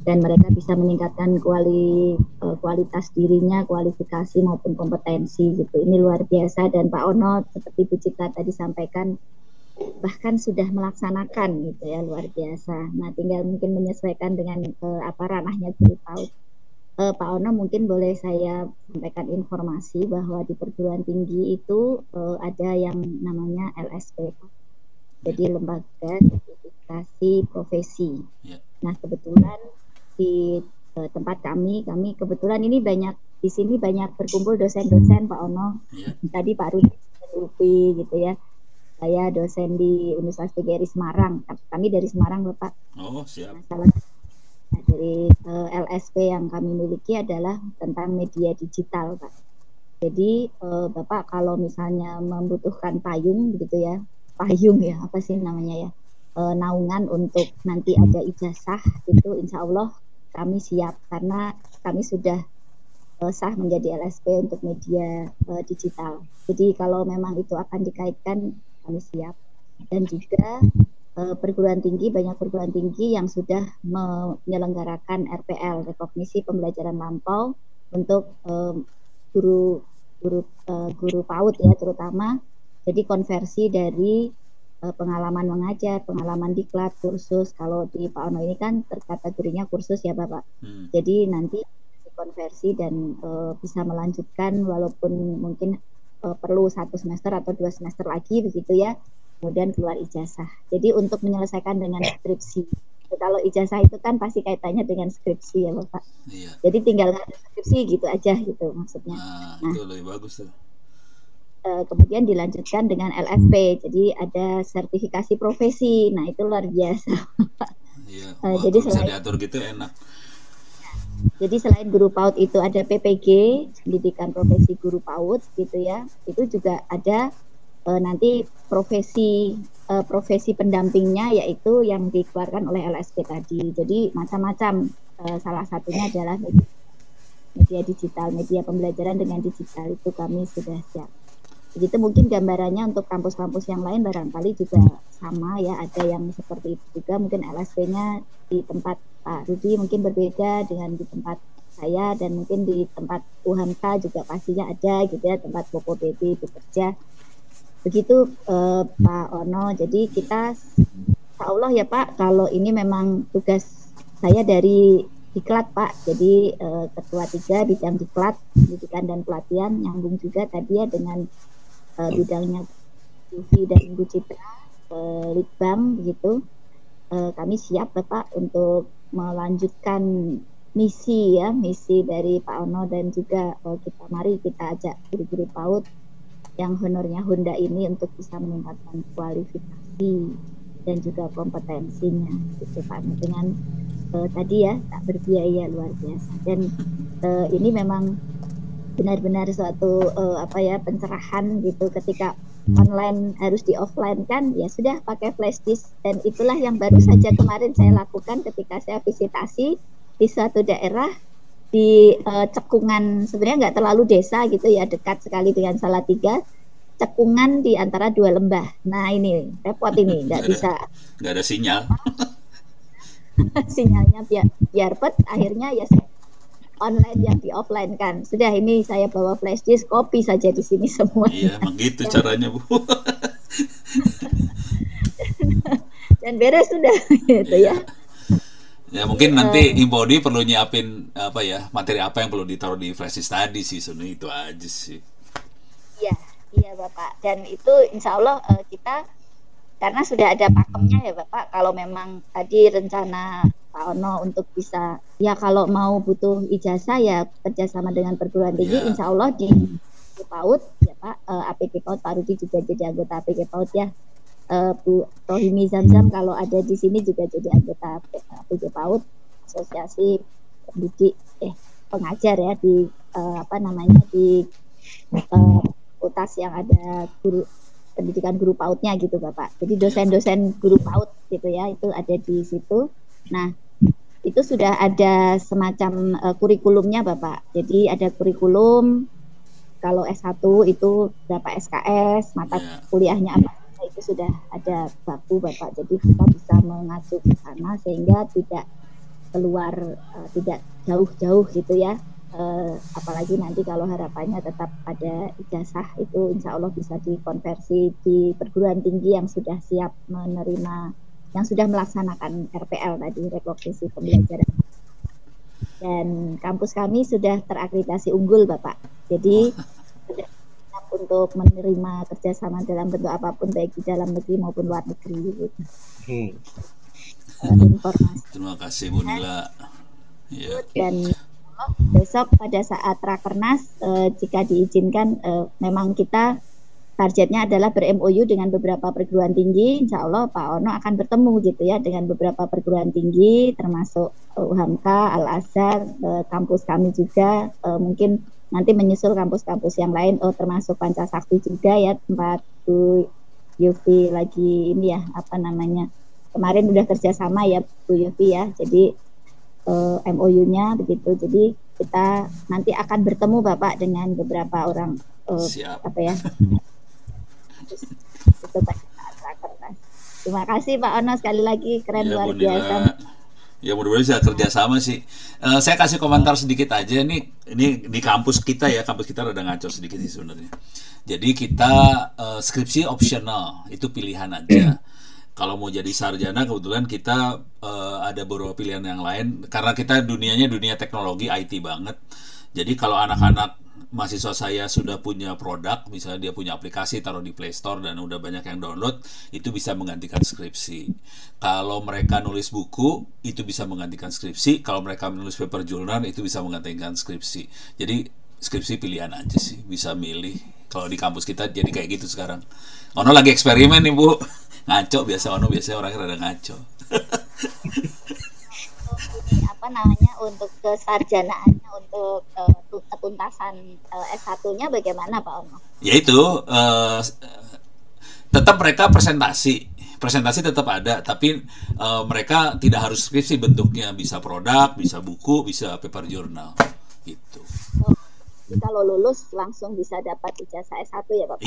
dan mereka bisa meningkatkan kualitas dirinya, kualifikasi maupun kompetensi gitu. Ini luar biasa, dan Pak Ono seperti Bu Citra tadi sampaikan bahkan sudah melaksanakan gitu ya, luar biasa. Nah, tinggal mungkin menyesuaikan dengan ranahnya guru PAUD. Pak Ono, mungkin boleh saya sampaikan informasi bahwa di perguruan tinggi itu ada yang namanya LSP, jadi lembaga sertifikasi profesi. Nah, kebetulan di tempat kami kebetulan ini di sini banyak berkumpul dosen-dosen Pak Ono. Tadi Pak Rudi UPI gitu ya. Saya dosen di Universitas PGRI Semarang. Kami dari Semarang, Bapak. Oh, siap. Dari LSP yang kami miliki adalah tentang media digital, Pak. Jadi Bapak kalau misalnya membutuhkan payung gitu ya, apa sih namanya ya, naungan untuk nanti ada ijazah itu, insya Allah kami siap karena kami sudah sah menjadi LSP untuk media digital. Jadi kalau memang itu akan dikaitkan, kami siap. Dan juga banyak perguruan tinggi yang sudah menyelenggarakan RPL, rekognisi pembelajaran lampau, untuk guru PAUD ya terutama. Jadi konversi dari pengalaman mengajar, pengalaman diklat, kursus. Kalau di Pak Ono ini kan terkategorinya kursus ya Bapak. Jadi nanti konversi dan bisa melanjutkan walaupun mungkin perlu 1 semester atau 2 semester lagi begitu ya. Kemudian keluar ijazah. Jadi untuk menyelesaikan dengan skripsi. Kalau ijazah itu kan pasti kaitannya dengan skripsi ya Bapak. Iya. Jadi tinggal nggak ada skripsi gitu aja gitu maksudnya. Nah, itu lebih bagus tuh. Kemudian dilanjutkan dengan LSP, jadi ada sertifikasi profesi. Nah itu luar biasa. Iya. Jadi bisa diatur gitu enak. Jadi selain guru PAUD itu ada PPG, pendidikan profesi guru PAUD gitu ya. Itu juga ada nanti profesi pendampingnya, yaitu yang dikeluarkan oleh LSP tadi. Jadi macam-macam. Salah satunya adalah media digital, media pembelajaran dengan digital, itu kami sudah siap. Begitu mungkin gambarannya untuk kampus-kampus yang lain barangkali juga sama ya, ada yang seperti itu juga. Mungkin LSP-nya di tempat Pak Rudi mungkin berbeda dengan di tempat saya, dan mungkin di tempat UHAMKA juga pastinya ada gitu ya, tempat Popo BB bekerja. Begitu Pak Ono. Jadi kita insya Allah ya Pak, kalau ini memang tugas saya dari Diklat Pak, jadi ketua 3 bidang Diklat, pendidikan dan pelatihan, nyambung juga tadi ya dengan bidangnya Yufi dan Ibu Citra, Litbang begitu. Kami siap Bapak untuk melanjutkan misi dari Pak Ono, dan juga mari kita ajak guru-guru PAUD yang honornya Honda ini untuk bisa meningkatkan kualifikasi dan juga kompetensinya gitu Pak, dengan tadi ya tak berbiaya luar biasa. Dan ini memang benar-benar suatu pencerahan gitu, ketika online harus di offline kan, ya sudah pakai flash disk. Dan itulah yang baru saja kemarin saya lakukan ketika saya visitasi di suatu daerah di cekungan, sebenarnya nggak terlalu desa gitu ya, dekat sekali dengan Salatiga, cekungan di antara 2 lembah. Nah ini repot, ini nggak ada sinyal. Sinyalnya biar akhirnya ya online yang di offline kan. Sudah, ini saya bawa flash disk, copy saja di sini semua. Iya, emang gitu caranya Bu. Dan beres sudah gitu ya. Ya mungkin nanti Impodi perlu nyiapin materi apa yang perlu ditaruh di flash disk tadi sih, sebenarnya itu aja sih. Iya Bapak. Dan itu insya Allah kita, karena sudah ada pakemnya ya Bapak, kalau memang tadi rencana Pak Ono untuk bisa, ya kalau mau butuh ijazah ya kerjasama dengan perguruan tinggi, insya Allah di PAUD ya Pak, APG PAUD, Pak Rudi juga jadi anggota APG PAUD ya, Bu Rohimi Zamzam kalau ada di sini juga jadi anggota APG PAUD, asosiasi pengajar ya di di UTAS yang ada pendidikan guru PAUD-nya gitu Bapak. Jadi dosen-dosen guru PAUD gitu ya, itu ada di situ. Nah, itu sudah ada semacam kurikulumnya Bapak. Jadi ada kurikulum, kalau S1 itu berapa SKS, mata kuliahnya apa, itu sudah ada baku Bapak. Jadi kita bisa mengacu ke sana sehingga tidak keluar tidak jauh-jauh gitu ya. Apalagi nanti kalau harapannya tetap ada ijazah, itu insya Allah bisa dikonversi di perguruan tinggi yang sudah siap menerima, yang sudah melaksanakan RPL tadi, reprofesi pembelajaran. Dan kampus kami sudah terakreditasi unggul Bapak, jadi sudah siap untuk menerima kerjasama dalam bentuk apapun, baik di dalam negeri maupun luar negeri gitu. Informasi. Terima kasih Bu Nila. Ya. Dan besok pada saat Rakernas, jika diizinkan, memang kita targetnya adalah ber-MOU dengan beberapa perguruan tinggi. Insya Allah Pak Ono akan bertemu gitu ya dengan beberapa perguruan tinggi, termasuk UHAMKA, Al-Azhar, kampus kami juga, mungkin nanti menyusul kampus-kampus yang lain, termasuk Pancasakti juga ya, tempat Bu Yufi lagi ini ya, apa namanya, kemarin udah kerjasama ya Bu Yufi ya, jadi MOU-nya begitu. Jadi kita nanti akan bertemu Bapak dengan beberapa orang apa ya. Terima kasih Pak Ono sekali lagi, keren, ya, luar biasa. Ya mudah-mudahan bisa kerjasama sih. Saya kasih komentar sedikit aja, ini di kampus kita ya, kampus kita rada ngacor sedikit sih sebenarnya. Jadi kita skripsi optional, itu pilihan aja. Kalau mau jadi sarjana kebetulan kita ada beberapa pilihan yang lain, karena kita dunianya dunia teknologi IT banget. Jadi kalau anak-anak mahasiswa saya sudah punya produk, misalnya dia punya aplikasi taruh di Play Store dan udah banyak yang download, itu bisa menggantikan skripsi. Kalau mereka nulis buku, itu bisa menggantikan skripsi. Kalau mereka menulis paper journal, itu bisa menggantikan skripsi. Jadi skripsi pilihan aja sih, bisa milih. Kalau di kampus kita jadi kayak gitu sekarang. Ono lagi eksperimen nih Bu. Ngaco biasa, Ono biasanya orangnya rada ngaco. Apa namanya, untuk kesarjanaannya, untuk tuntasan S1-nya bagaimana Pak Ono? Yaitu tetap mereka presentasi tetap ada, tapi mereka tidak harus skripsi bentuknya, bisa produk, bisa buku, bisa paper journal gitu. Kalau lulus langsung bisa dapat ijazah S1 ya Bapak?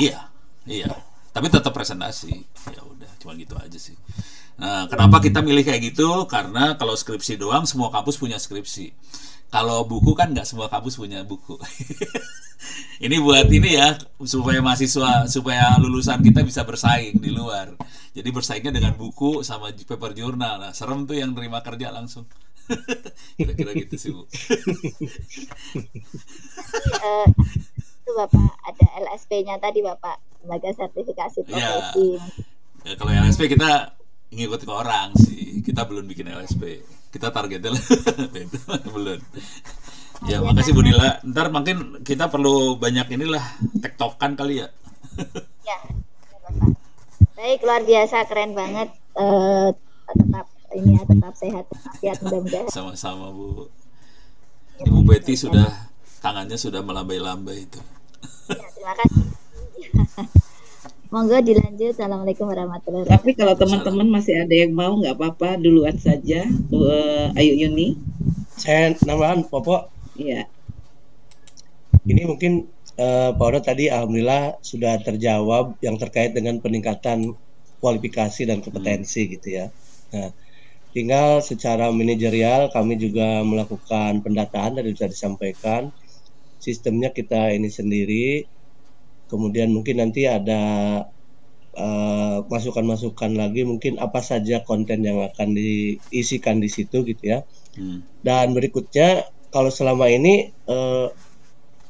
Iya. Tapi tetap presentasi. Ya udah, cuma gitu aja sih. Nah, kenapa kita milih kayak gitu? Karena kalau skripsi doang, semua kampus punya skripsi. Kalau buku kan nggak semua kampus punya buku. Ini buat ini ya, supaya mahasiswa, supaya lulusan kita bisa bersaing di luar. Jadi bersaingnya dengan buku sama paper journal. Nah, serem tuh yang terima kerja langsung. Kira-kira gitu sih Bu. Itu Bapak ada LSP-nya tadi Bapak, lembaga sertifikasi profesi. Ya, kalau LSP kita ngikutin orang sih, kita belum bikin LSP, kita targetnya belum. Ya makasih Bu Nila. Ntar mungkin kita perlu banyak inilah tektokan kali ya. Ya Bapak. Baik, luar biasa, keren banget. Tetap ini ya, tetap sehat, sehat mudah-mudahan. Sama-sama Bu. Ibu Betty sudah tangannya sudah melambai-lambai itu. Ya, terima kasih. Monggo dilanjut. Assalamualaikum warahmatullahi wabarakatuh. Tapi kalau teman-teman masih ada yang mau, nggak apa-apa, duluan saja. Ayu Yuni. Saya nambahan Popo. Iya. Ini mungkin Pak Ono tadi alhamdulillah sudah terjawab yang terkait dengan peningkatan kualifikasi dan kompetensi gitu ya. Nah, tinggal secara manajerial kami juga melakukan pendataan, tadi sudah disampaikan. Sistemnya kita ini sendiri, kemudian mungkin nanti ada masukan-masukan lagi, mungkin apa saja konten yang akan diisikan di situ gitu ya. Dan berikutnya, kalau selama ini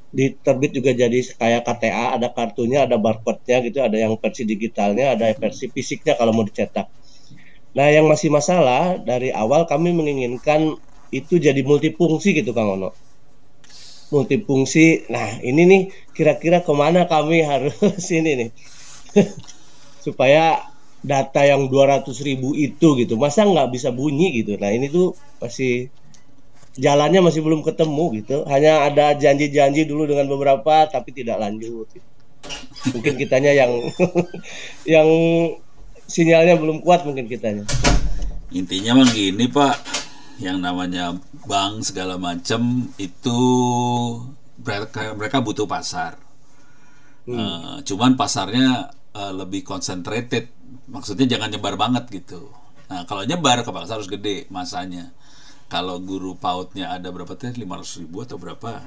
di terbit juga jadi kayak KTA, ada kartunya, ada barcode-nya gitu, ada yang versi digitalnya, ada versi fisiknya kalau mau dicetak. Nah, yang masih masalah dari awal kami menginginkan itu jadi multifungsi gitu Kang Ono. Multifungsi. Nah, ini nih kira-kira kemana kami harus ini nih supaya data yang 200.000 itu gitu, masa nggak bisa bunyi gitu. Nah, ini tuh masih jalannya masih belum ketemu gitu. Hanya ada janji-janji dulu dengan beberapa, tapi tidak lanjut. Mungkin kitanya yang yang sinyalnya belum kuat mungkin kitanya. Intinya mah gini Pak, yang namanya bank segala macam itu mereka butuh pasar. Cuman pasarnya lebih concentrated, maksudnya jangan nyebar banget gitu. Nah kalau nyebar ke pasar harus gede masanya. Kalau guru PAUD-nya ada berapa teh? 500.000 atau berapa?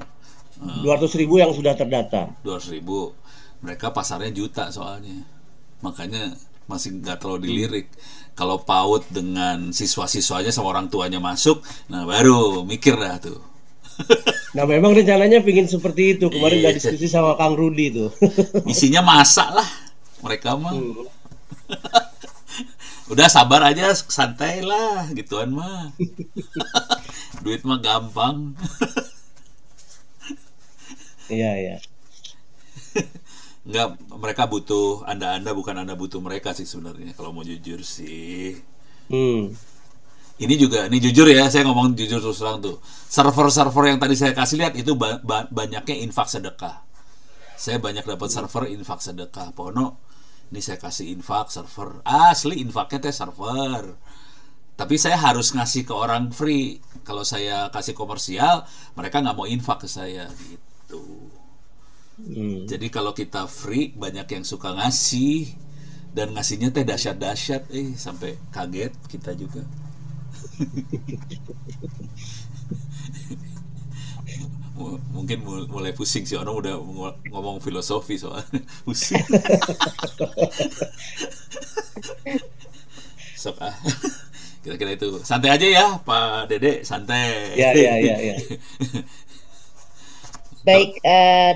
200.000 yang sudah terdata. 200.000. Mereka pasarnya juta soalnya. Makanya masih nggak terlalu dilirik. Kalau PAUD dengan siswa-siswanya sama orang tuanya masuk, nah baru mikir dah tuh. Nah memang rencananya pingin seperti itu. Kemarin Iya. udah diskusi sama Kang Rudi tuh. Isinya masak lah mereka mah. Udah sabar aja, santai lah gituan mah. Duit mah gampang. Iya. Enggak, mereka butuh Anda bukan Anda butuh mereka sih sebenarnya kalau mau jujur sih. Ini jujur ya, saya ngomong jujur terus terang tuh. Server-server yang tadi saya kasih lihat itu banyaknya infak sedekah. Saya banyak dapat server infak sedekah. Pono, ini saya kasih infak server. Asli infaknya teh server. Tapi saya harus ngasih ke orang free. Kalau saya kasih komersial, mereka nggak mau infak ke saya gitu. Jadi kalau kita free, banyak yang suka ngasih. Dan ngasihnya teh dahsyat-dahsyat, sampai kaget kita juga. Mungkin mulai pusing sih, orang udah ngomong filosofi soalnya. Pusing. Sok kira-kira itu. Santai aja ya Pak Dede, santai. Ya. Baik,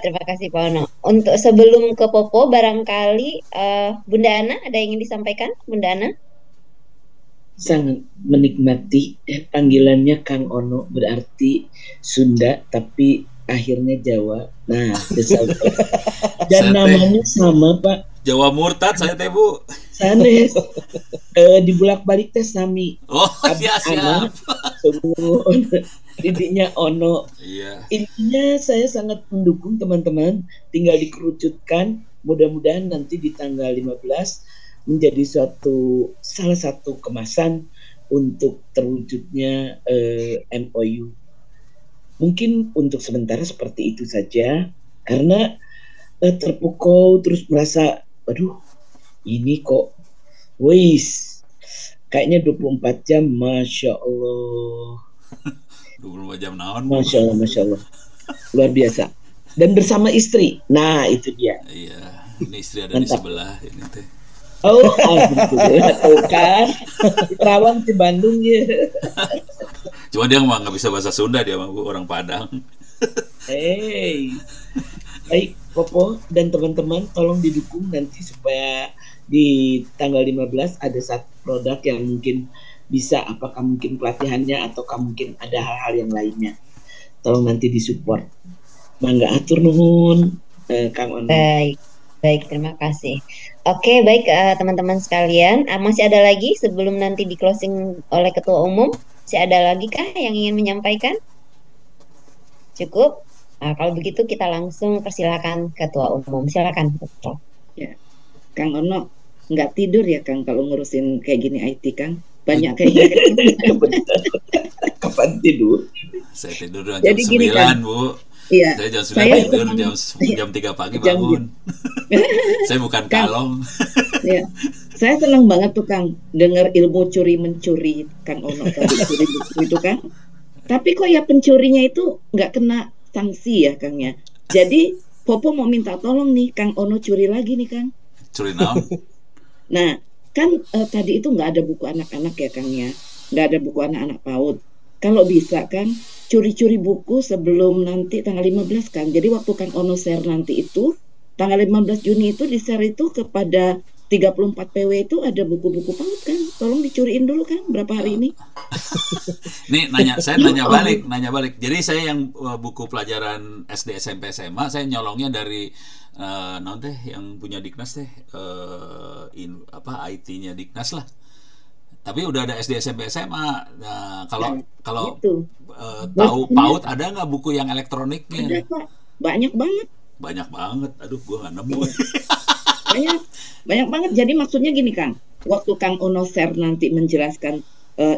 terima kasih Pak Ono. Untuk sebelum ke Popo, barangkali Bunda Ana ada yang ingin disampaikan, Bunda Ana? Sangat menikmati panggilannya Kang Ono, berarti Sunda tapi akhirnya Jawa. Nah, dan namanya sama Pak. Jawa murtad saya teh Bu. Sanes. Dibulak-balik teh sami. Oh, siap. Didinya Ono. Iya. Intinya saya sangat mendukung teman-teman, tinggal dikerucutkan. Mudah-mudahan nanti di tanggal 15 menjadi salah satu kemasan untuk terwujudnya MOU. Mungkin untuk sementara seperti itu saja, karena terpukau terus merasa, aduh ini kok kayaknya 24 jam, Masya Allah. 24 jam naon. Masya Allah. Luar biasa. Dan bersama istri. Nah, itu dia. Iya, ini istri ada di sebelah ini teh. Oh, tahu kan? Di Terawang, di Bandung ya. Cuma dia mah nggak bisa bahasa Sunda, dia mah orang Padang. Baik, Popo dan teman-teman, tolong didukung nanti supaya di tanggal 15 ada satu produk yang mungkin bisa, apakah mungkin pelatihannya ataukah mungkin ada hal-hal yang lainnya. Tolong nanti disupport. Mangga atur nuhun, Kang Ono. Baik, terima kasih. Oke, baik teman-teman sekalian, masih ada lagi sebelum nanti di closing oleh Ketua Umum, masih ada lagi kah yang ingin menyampaikan? Cukup? Nah, kalau begitu kita langsung persilakan Ketua Umum. Silakan. Ya, Kang Ono nggak tidur ya Kang kalau ngurusin kayak gini IT Kang? Banyak kayak gini. Kapan tidur? Saya tidur jam 9 Bu. Iya. Saya jam 9 tidur, jam 3 pagi bangun. Saya bukan kalong. Ya. Saya senang banget tuh Kang dengar ilmu curi mencuri Kang Ono tadi curi itu Kang. Tapi kok ya pencurinya itu nggak kena sanksi ya Kang ya. Jadi Popo mau minta tolong nih Kang Ono curi lagi nih Kang. Curi naon? Nah kan tadi itu nggak ada buku anak-anak ya Kang ya. Nggak ada buku anak-anak PAUD. Kalau bisa kan curi-curi buku sebelum nanti tanggal 15 kan. Jadi waktu Kang Ono share nanti itu tanggal 15 Juni itu di share itu kepada 34 PW itu ada buku-buku PAUD kan. Tolong dicuriin dulu kan berapa hari ini. Nih saya nanya balik. Jadi saya yang buku pelajaran SD, SMP, SMA saya nyolongnya dari non teh yang punya Diknas teh IT-nya Diknas lah. Tapi udah ada SD, SMP, SMA. Nah, kalau tahu PAUD ada nggak buku yang elektroniknya? Ada Pak, banyak banget. Banyak banget. Aduh, gua nggak nemu. Banyak banget. Jadi maksudnya gini Kang, waktu Kang Ono share nanti menjelaskan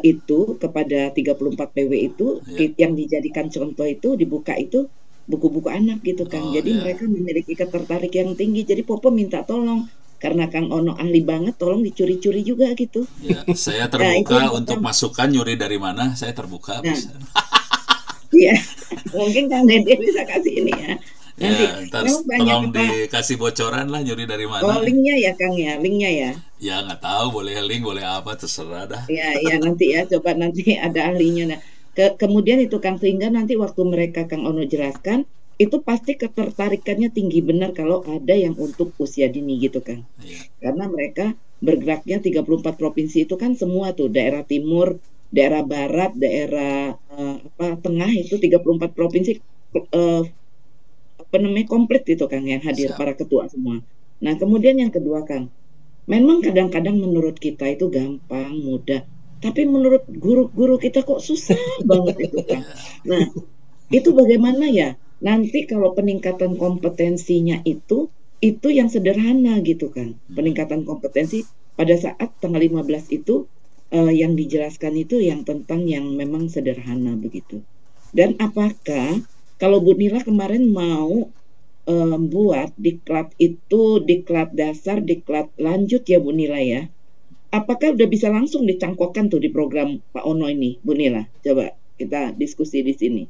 itu kepada 34 PW itu yang dijadikan contoh itu dibuka itu buku-buku anak gitu Kang. Jadi mereka memiliki ketertarik yang tinggi. Jadi Popo minta tolong karena Kang Ono ahli banget, tolong dicuri-curi juga gitu. Ya, saya Nah, itu terbuka yang untuk pertama. masukan, nyuri dari mana, saya terbuka. Nah, Bisa. iya, mungkin Kang Dede bisa kasih ini ya. Nanti, Ya, ntar memang banyak tolong apa? dikasih bocoran lah, nyuri dari Oh, mana. linknya ya Kang ya, linknya ya. Ya nggak tahu, boleh link, boleh apa, terserah dah. Ya, ya nanti ya, coba nanti ada ahlinya. Nah, kemudian itu Kang, sehingga nanti waktu mereka Kang Ono jelaskan, itu pasti ketertarikannya tinggi benar kalau ada yang untuk usia dini gitu Kang. Iya. Karena mereka bergeraknya 34 provinsi itu kan semua tuh, daerah timur, daerah barat, daerah tengah, itu 34 provinsi apa namanya komplit itu Kang yang hadir, Siap. para ketua semua. Nah, kemudian yang kedua Kang, memang kadang-kadang menurut kita itu gampang, mudah, tapi menurut guru-guru kita kok susah banget itu Kang. Nah, itu bagaimana ya? Nanti kalau peningkatan kompetensinya itu yang sederhana gitu kan. Peningkatan kompetensi pada saat tanggal 15 itu yang dijelaskan itu yang tentang yang memang sederhana begitu. Dan apakah kalau Bu Nila kemarin mau buat diklat itu, diklat dasar, diklat lanjut ya Bu Nila ya. Apakah udah bisa langsung dicangkokkan tuh di program Pak Ono ini, Bu Nila? Coba kita diskusi di sini.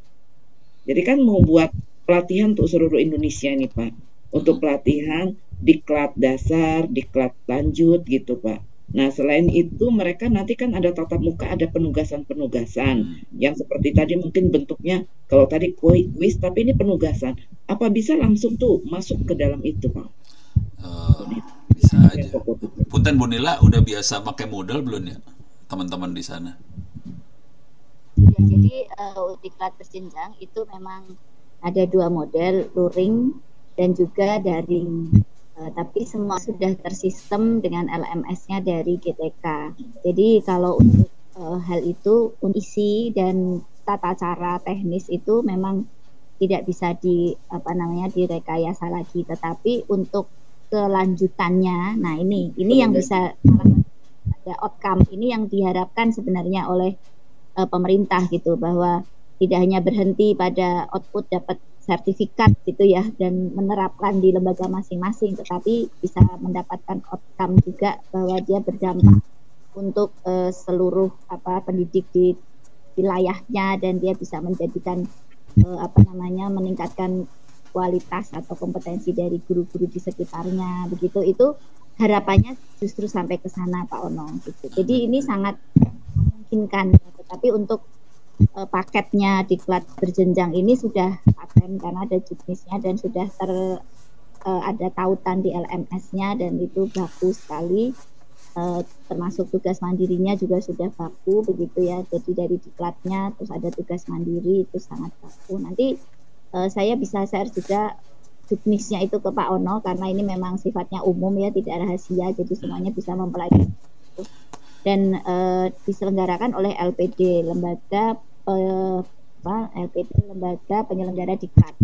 Jadi kan mau buat pelatihan untuk seluruh Indonesia nih Pak. Untuk pelatihan diklat dasar, diklat lanjut gitu Pak. Nah selain itu mereka nanti kan ada tatap muka, ada penugasan-penugasan. Yang seperti tadi mungkin bentuknya, kalau tadi kuis, tapi ini penugasan. Apa bisa langsung tuh masuk ke dalam itu Pak? Bisa aja. Punten Bu Nila udah biasa pakai modal belum ya teman-teman di sana? Ya, jadi diklat berjenjang itu memang ada dua model, luring dan juga daring. Tapi semua sudah tersistem dengan LMS-nya dari GTK. Jadi kalau untuk hal itu, isi dan tata cara teknis itu memang tidak bisa direkayasa lagi. Tetapi untuk kelanjutannya, nah ini yang bisa ada outcome ini yang diharapkan sebenarnya oleh pemerintah gitu, bahwa tidak hanya berhenti pada output dapat sertifikat gitu ya dan menerapkan di lembaga masing-masing, tetapi bisa mendapatkan outcome juga bahwa dia berdampak untuk seluruh pendidik di wilayahnya dan dia bisa menjadikan meningkatkan kualitas atau kompetensi dari guru-guru di sekitarnya begitu. Itu harapannya justru sampai ke sana Pak Ono gitu. Jadi ini sangat memungkinkan, tetapi untuk paketnya diklat berjenjang ini sudah paten karena ada juknisnya dan sudah ada tautan di LMS-nya dan itu baku sekali, termasuk tugas mandirinya juga sudah baku begitu ya. Jadi dari diklatnya terus ada tugas mandiri itu sangat baku. Nanti saya bisa share juga juknisnya itu ke Pak Ono karena ini memang sifatnya umum ya, tidak rahasia, jadi semuanya bisa mempelajari. Dan diselenggarakan oleh LPD, lembaga penyelenggara diklat.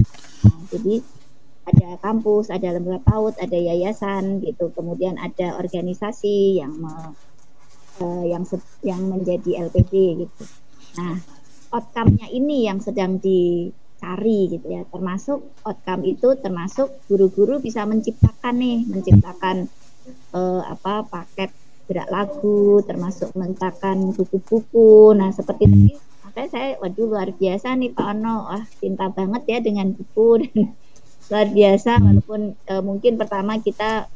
Nah, jadi ada kampus, ada lembaga PAUD, ada yayasan gitu, kemudian ada organisasi yang menjadi LPD gitu. Nah, outcome-nya ini yang sedang dicari gitu ya. Termasuk outcome itu termasuk guru-guru bisa menciptakan paket gerak lagu, termasuk menciptakan buku-buku. Nah, seperti tadi makanya saya luar biasa nih Pak Ono, cinta banget ya dengan buku dan luar biasa, walaupun mungkin pertama kita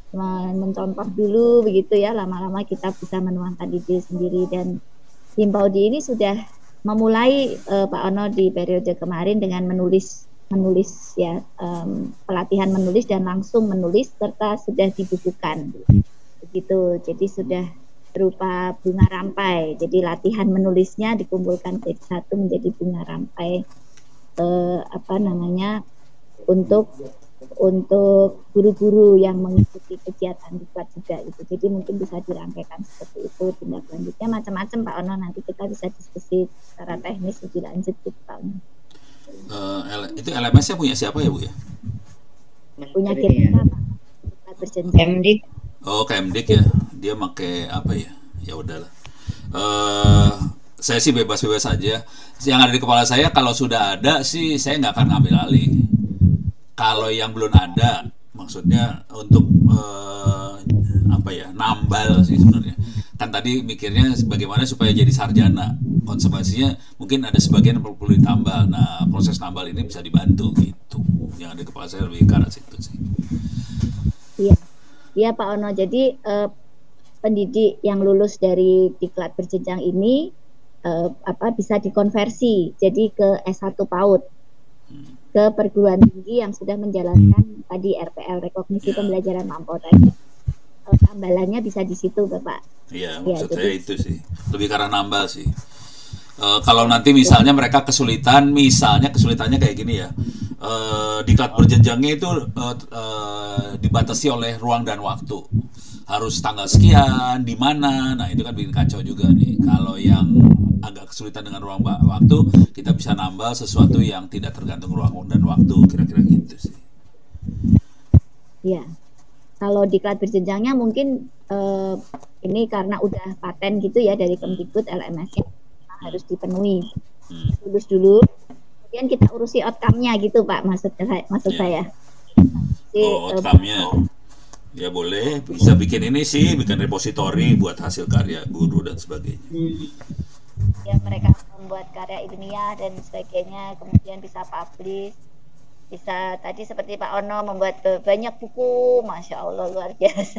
mencontoh dulu begitu ya, lama-lama kita bisa menuangkan ide sendiri. Dan tim Paudi ini sudah memulai Pak Ono di periode kemarin dengan menulis ya, pelatihan menulis dan langsung menulis serta sudah dibukukan begitu. Jadi sudah berupa bunga rampai. Jadi latihan menulisnya dikumpulkan jadi satu menjadi bunga rampai untuk guru-guru yang mengikuti kegiatan diklat juga gitu. Jadi mungkin bisa dirangkaikan seperti itu. Tindak lanjutnya macam-macam Pak Ono, nanti kita bisa diskusi secara teknis lebih lanjut gitu Pak Ono. Itu LMS-nya punya siapa ya Bu ya? Punya kita Pak, diklat berjenjang. Oh, Kemdik ya. Dia pakai apa ya? Ya udahlah. Saya sih bebas-bebas aja. Yang ada di kepala saya kalau sudah ada sih saya nggak akan ngambil alih. Kalau yang belum ada, maksudnya untuk apa ya, nambal sih sebenarnya. Kan tadi mikirnya bagaimana supaya jadi sarjana konservasinya, mungkin ada sebagian yang perlu ditambal. Nah, proses nambal ini bisa dibantu gitu. Yang ada di kepala saya lebih ke arah situ sih. Iya, iya Pak Ono. Jadi pendidik yang lulus dari diklat berjenjang ini bisa dikonversi jadi ke S1 PAUD, ke perguruan tinggi yang sudah menjalankan tadi RPL, rekognisi pembelajaran lampau tadi. Tambalannya bisa di situ Bapak. Iya, maksud saya itu sih. Lebih karena nambah sih. Kalau nanti misalnya mereka kesulitannya kayak gini ya. Diklat berjenjangnya itu dibatasi oleh ruang dan waktu. Harus tanggal sekian, di mana. Nah, itu kan bikin kacau juga nih. Kalau yang agak kesulitan dengan ruang waktu, kita bisa nambah sesuatu yang tidak tergantung ruang dan waktu, kira-kira gitu sih. Iya. Kalau diklat berjenjangnya mungkin ini karena udah paten gitu ya dari Kemdikbud, LMS-nya harus dipenuhi. Lulus dulu, kemudian kita urusi outcome-nya gitu Pak, maksud saya. Outcome-nya. Ya boleh, bisa bikin ini sih, bikin repositori buat hasil karya guru dan sebagainya. Ya mereka membuat karya ilmiah dan sebagainya, kemudian bisa publish. Bisa tadi seperti Pak Ono membuat banyak buku, Masya Allah luar biasa.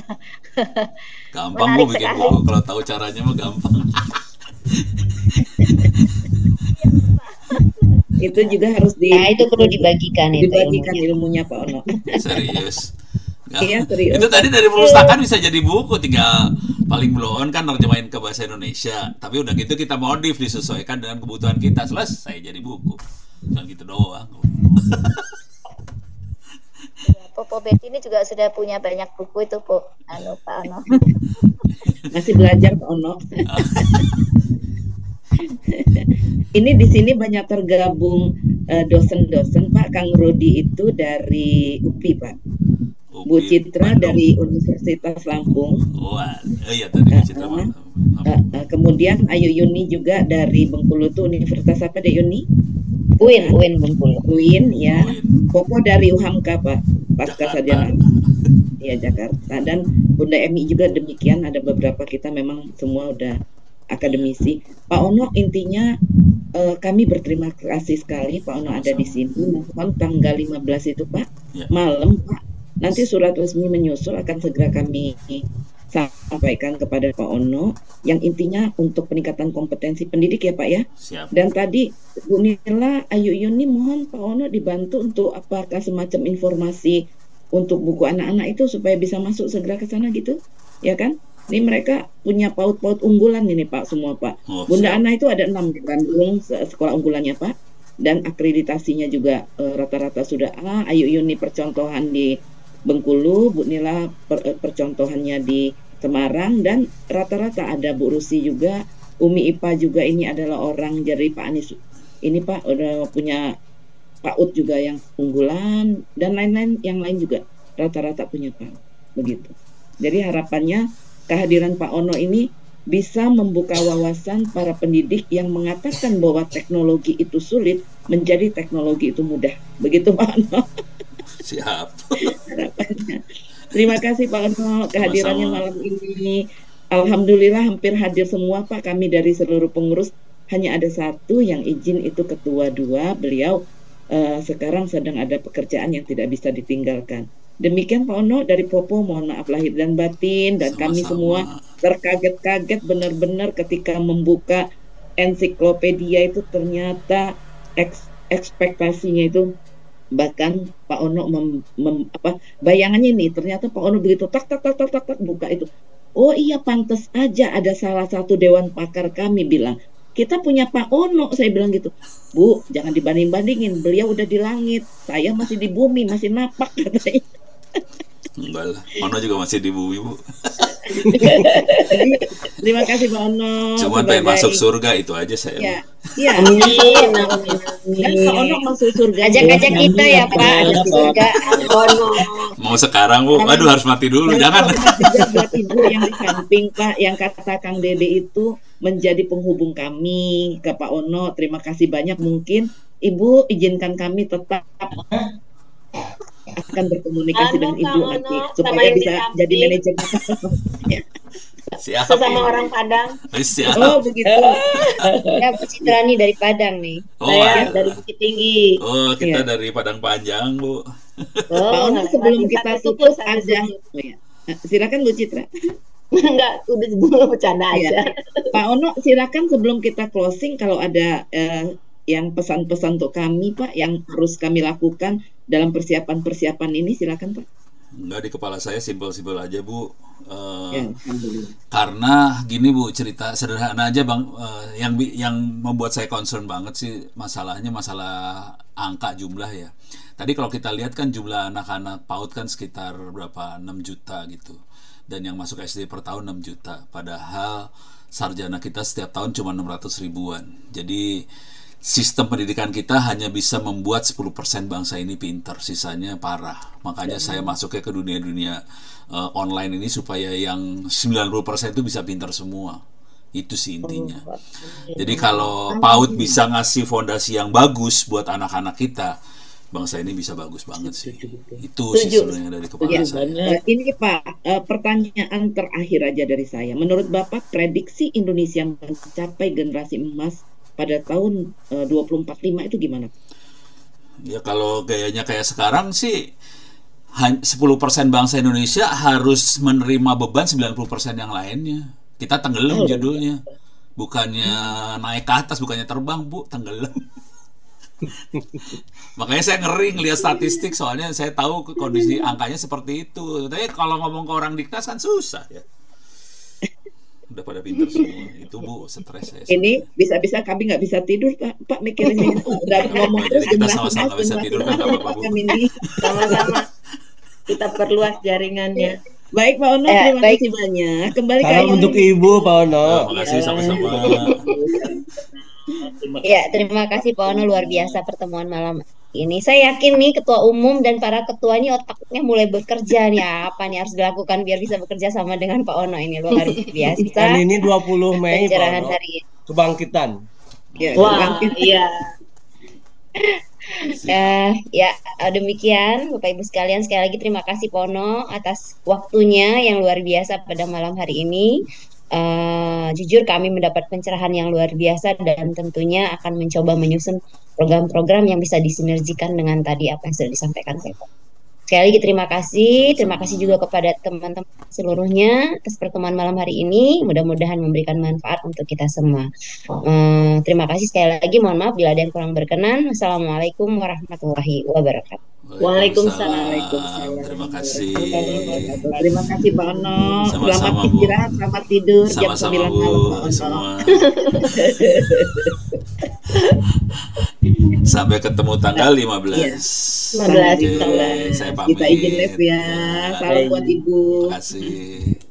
Gampang kok bikin buku, kalau tahu caranya mah gampang. Itu juga harus itu perlu dibagikan ilmunya Pak Ono. Serius. Iya, serius. Itu tadi dari perpustakaan bisa jadi buku, tinggal paling blow on kan nerjemahin ke bahasa Indonesia. Tapi udah gitu kita modif, disesuaikan dengan kebutuhan kita, selesai jadi buku. Jangan gitu doang. Popo Betty ini juga sudah punya banyak buku itu Pak Ono. Masih belajar Pak Ono. Ini di sini banyak tergabung dosen-dosen Pak. Kang Rudi itu dari UPI Pak. Bu Citra Bandung. Dari Universitas Lampung. Iya tadi Bu Citra. Kemudian Ayu Yuni juga dari Bengkulu tuh Universitas apa deh Yuni? UIN Bengkulu. UIN ya. Popo dari UHAMKA Pak, pasca sarjana. Iya Jakarta. Dan Bunda Emi juga demikian. Ada beberapa kita memang semua udah akademisi. Pak Ono, intinya kami berterima kasih sekali Pak Ono ada di sini. Mohon tanggal 15 itu Pak, malam Pak. Nanti surat resmi menyusul akan segera kami sampaikan kepada Pak Ono, yang intinya untuk peningkatan kompetensi pendidik ya Pak ya. Siap. Dan tadi Bu Nila, Ayu Yuni mohon Pak Ono dibantu untuk apakah semacam informasi untuk buku anak-anak itu supaya bisa masuk segera ke sana gitu, ya kan? Ini mereka punya PAUD unggulan ini Pak semua Pak. Bunda Ana itu ada 6 di Bandung sekolah unggulannya Pak, dan akreditasinya juga rata-rata sudah A. Ayu Yuni percontohan di Bengkulu, Bu Nila percontohannya di Semarang, dan rata-rata ada Bu Rusi juga, Umi Ipa juga ini adalah orang dari Pak Anies. Ini Pak udah punya PAUD juga yang unggulan, dan lain-lain yang lain juga rata-rata punya PAUD. Begitu. Jadi harapannya kehadiran Pak Ono ini bisa membuka wawasan para pendidik yang mengatakan bahwa teknologi itu sulit menjadi teknologi itu mudah. Begitu Pak Ono. Siap. Terima kasih Pak Ono kehadirannya malam ini. Alhamdulillah hampir hadir semua Pak, kami dari seluruh pengurus. Hanya ada satu yang izin, itu ketua 2. Beliau sekarang sedang ada pekerjaan yang tidak bisa ditinggalkan. Demikian Pak Ono dari Popo, mohon maaf lahir dan batin, dan kami semua terkaget-kaget benar-benar ketika membuka ensiklopedia itu, ternyata ekspektasinya itu, bahkan Pak Ono bayangannya ini, ternyata Pak Ono begitu tak buka itu, oh iya pantas aja ada salah satu dewan pakar kami bilang, kita punya Pak Ono, saya bilang gitu. Bu, jangan dibanding-bandingin, beliau udah di langit, saya masih di bumi, masih napak katanya. Enggak lah, Ono juga masih di bumi Bu. Terima kasih Pak Ono. Cuma pengen masuk surga itu aja saya. Ya, ya. Amin. Kan Pak Ono masuk surga. Ajak-ajak kita ya Pak, surga Ono. Mau sekarang Bu, aduh harus mati dulu, jangan. Buat Ibu yang di samping Pak, yang kata Kang Dede itu menjadi penghubung kami ke Pak Ono. Terima kasih banyak. Mungkin Ibu izinkan kami tetap akan berkomunikasi dengan Kang Ibu nanti Ono sama supaya yang di bisa jadi samping, manajer. Ya. Siap. sesama orang Padang. Siap. Oh begitu. Ya, Bu Citra nih dari Padang nih. Oh, Saya ada. dari Bukit Tinggi. Oh, kita Iya. dari Padang Panjang, Bu. Oh, Pak Ono sebelum ngelewatin kita satu suku, tutup satu ada, suku. oh, ya. Silakan Bu Citra. Enggak, udah sebelum bercanda Iya. aja. Pak Ono, silakan sebelum kita closing kalau ada yang pesan-pesan untuk kami Pak yang harus kami lakukan dalam persiapan-persiapan ini, silakan Pak. Enggak, di kepala saya simpel-simpel aja, Bu. Ya, alhamdulillah. Karena gini, Bu, cerita sederhana aja, Bang. Yang membuat saya concern banget sih masalahnya masalah angka jumlah ya. Tadi kalau kita lihat kan jumlah anak-anak PAUD kan sekitar berapa? 6 juta gitu. Dan yang masuk SD per tahun 6 juta. Padahal sarjana kita setiap tahun cuma 600 ribuan. Jadi sistem pendidikan kita hanya bisa membuat 10% bangsa ini pintar, sisanya parah. Makanya saya masuknya ke dunia-dunia online ini supaya yang 90% itu bisa pintar semua. Itu sih intinya. Jadi kalau PAUD bisa ngasih fondasi yang bagus buat anak-anak kita, bangsa ini bisa bagus banget sih. Itu sih sebenarnya dari kepala Ya, saya. ini Pak, pertanyaan terakhir aja dari saya. Menurut Bapak, prediksi Indonesia mencapai generasi emas pada tahun 2045 itu gimana? Ya kalau gayanya kayak sekarang sih 10% bangsa Indonesia harus menerima beban 90% yang lainnya. Kita tenggelam judulnya. Bukannya naik ke atas, bukannya terbang, Bu, tenggelam. Makanya saya ngeri ngelihat statistik, soalnya saya tahu kondisi angkanya seperti itu. Tapi kalau ngomong ke orang Diknas kan susah ya. Udah pada pintar semua. Itu Bu, stres saya. Ini bisa-bisa kami nggak bisa tidur Pak mikirin udah ngomong terus Jadi kita generasi sama-sama emas, nggak bisa tidur kan nggak apa-apa, Bu. kami ini. Sama-sama. Kita perluas jaringannya. Baik Pak Ono, terima kasih banyak. Kembali ke Salam untuk Ibu, Pak Ono. Terima kasih sama-sama. Ya, terima kasih Pak Ono, luar biasa pertemuan malam ini. Saya yakin nih Ketua Umum dan para ketua ini otaknya mulai bekerja nih. Apa nih harus dilakukan biar bisa bekerja sama dengan Pak Ono ini, luar biasa. Dan ini 20 Mei, Pak Pencerahan Ono. hari ini. Kebangkitan. Ya, Wah, iya. Ya, demikian Bapak Ibu sekalian, sekali lagi terima kasih Pak Ono atas waktunya yang luar biasa pada malam hari ini. Jujur kami mendapat pencerahan yang luar biasa dan tentunya akan mencoba menyusun program-program yang bisa disinergikan dengan tadi apa yang sudah disampaikan Pak. Sekali lagi terima kasih juga kepada teman-teman seluruhnya atas pertemuan malam hari ini. Mudah-mudahan memberikan manfaat untuk kita semua. Terima kasih sekali lagi. Mohon maaf bila ada yang kurang berkenan. Wassalamualaikum warahmatullahi wabarakatuh. Waalaikumsalam. Terima kasih. Terima kasih Pak Ono. Sama-sama, Selamat Bu. istirahat, selamat tidur jam Sama-sama 9 malam Pak Bu, Ono. semua. Sampai ketemu tanggal 15. Iya. Oke, saya pamit. Kita izin live ya. Salam buat Ibu. Terima kasih.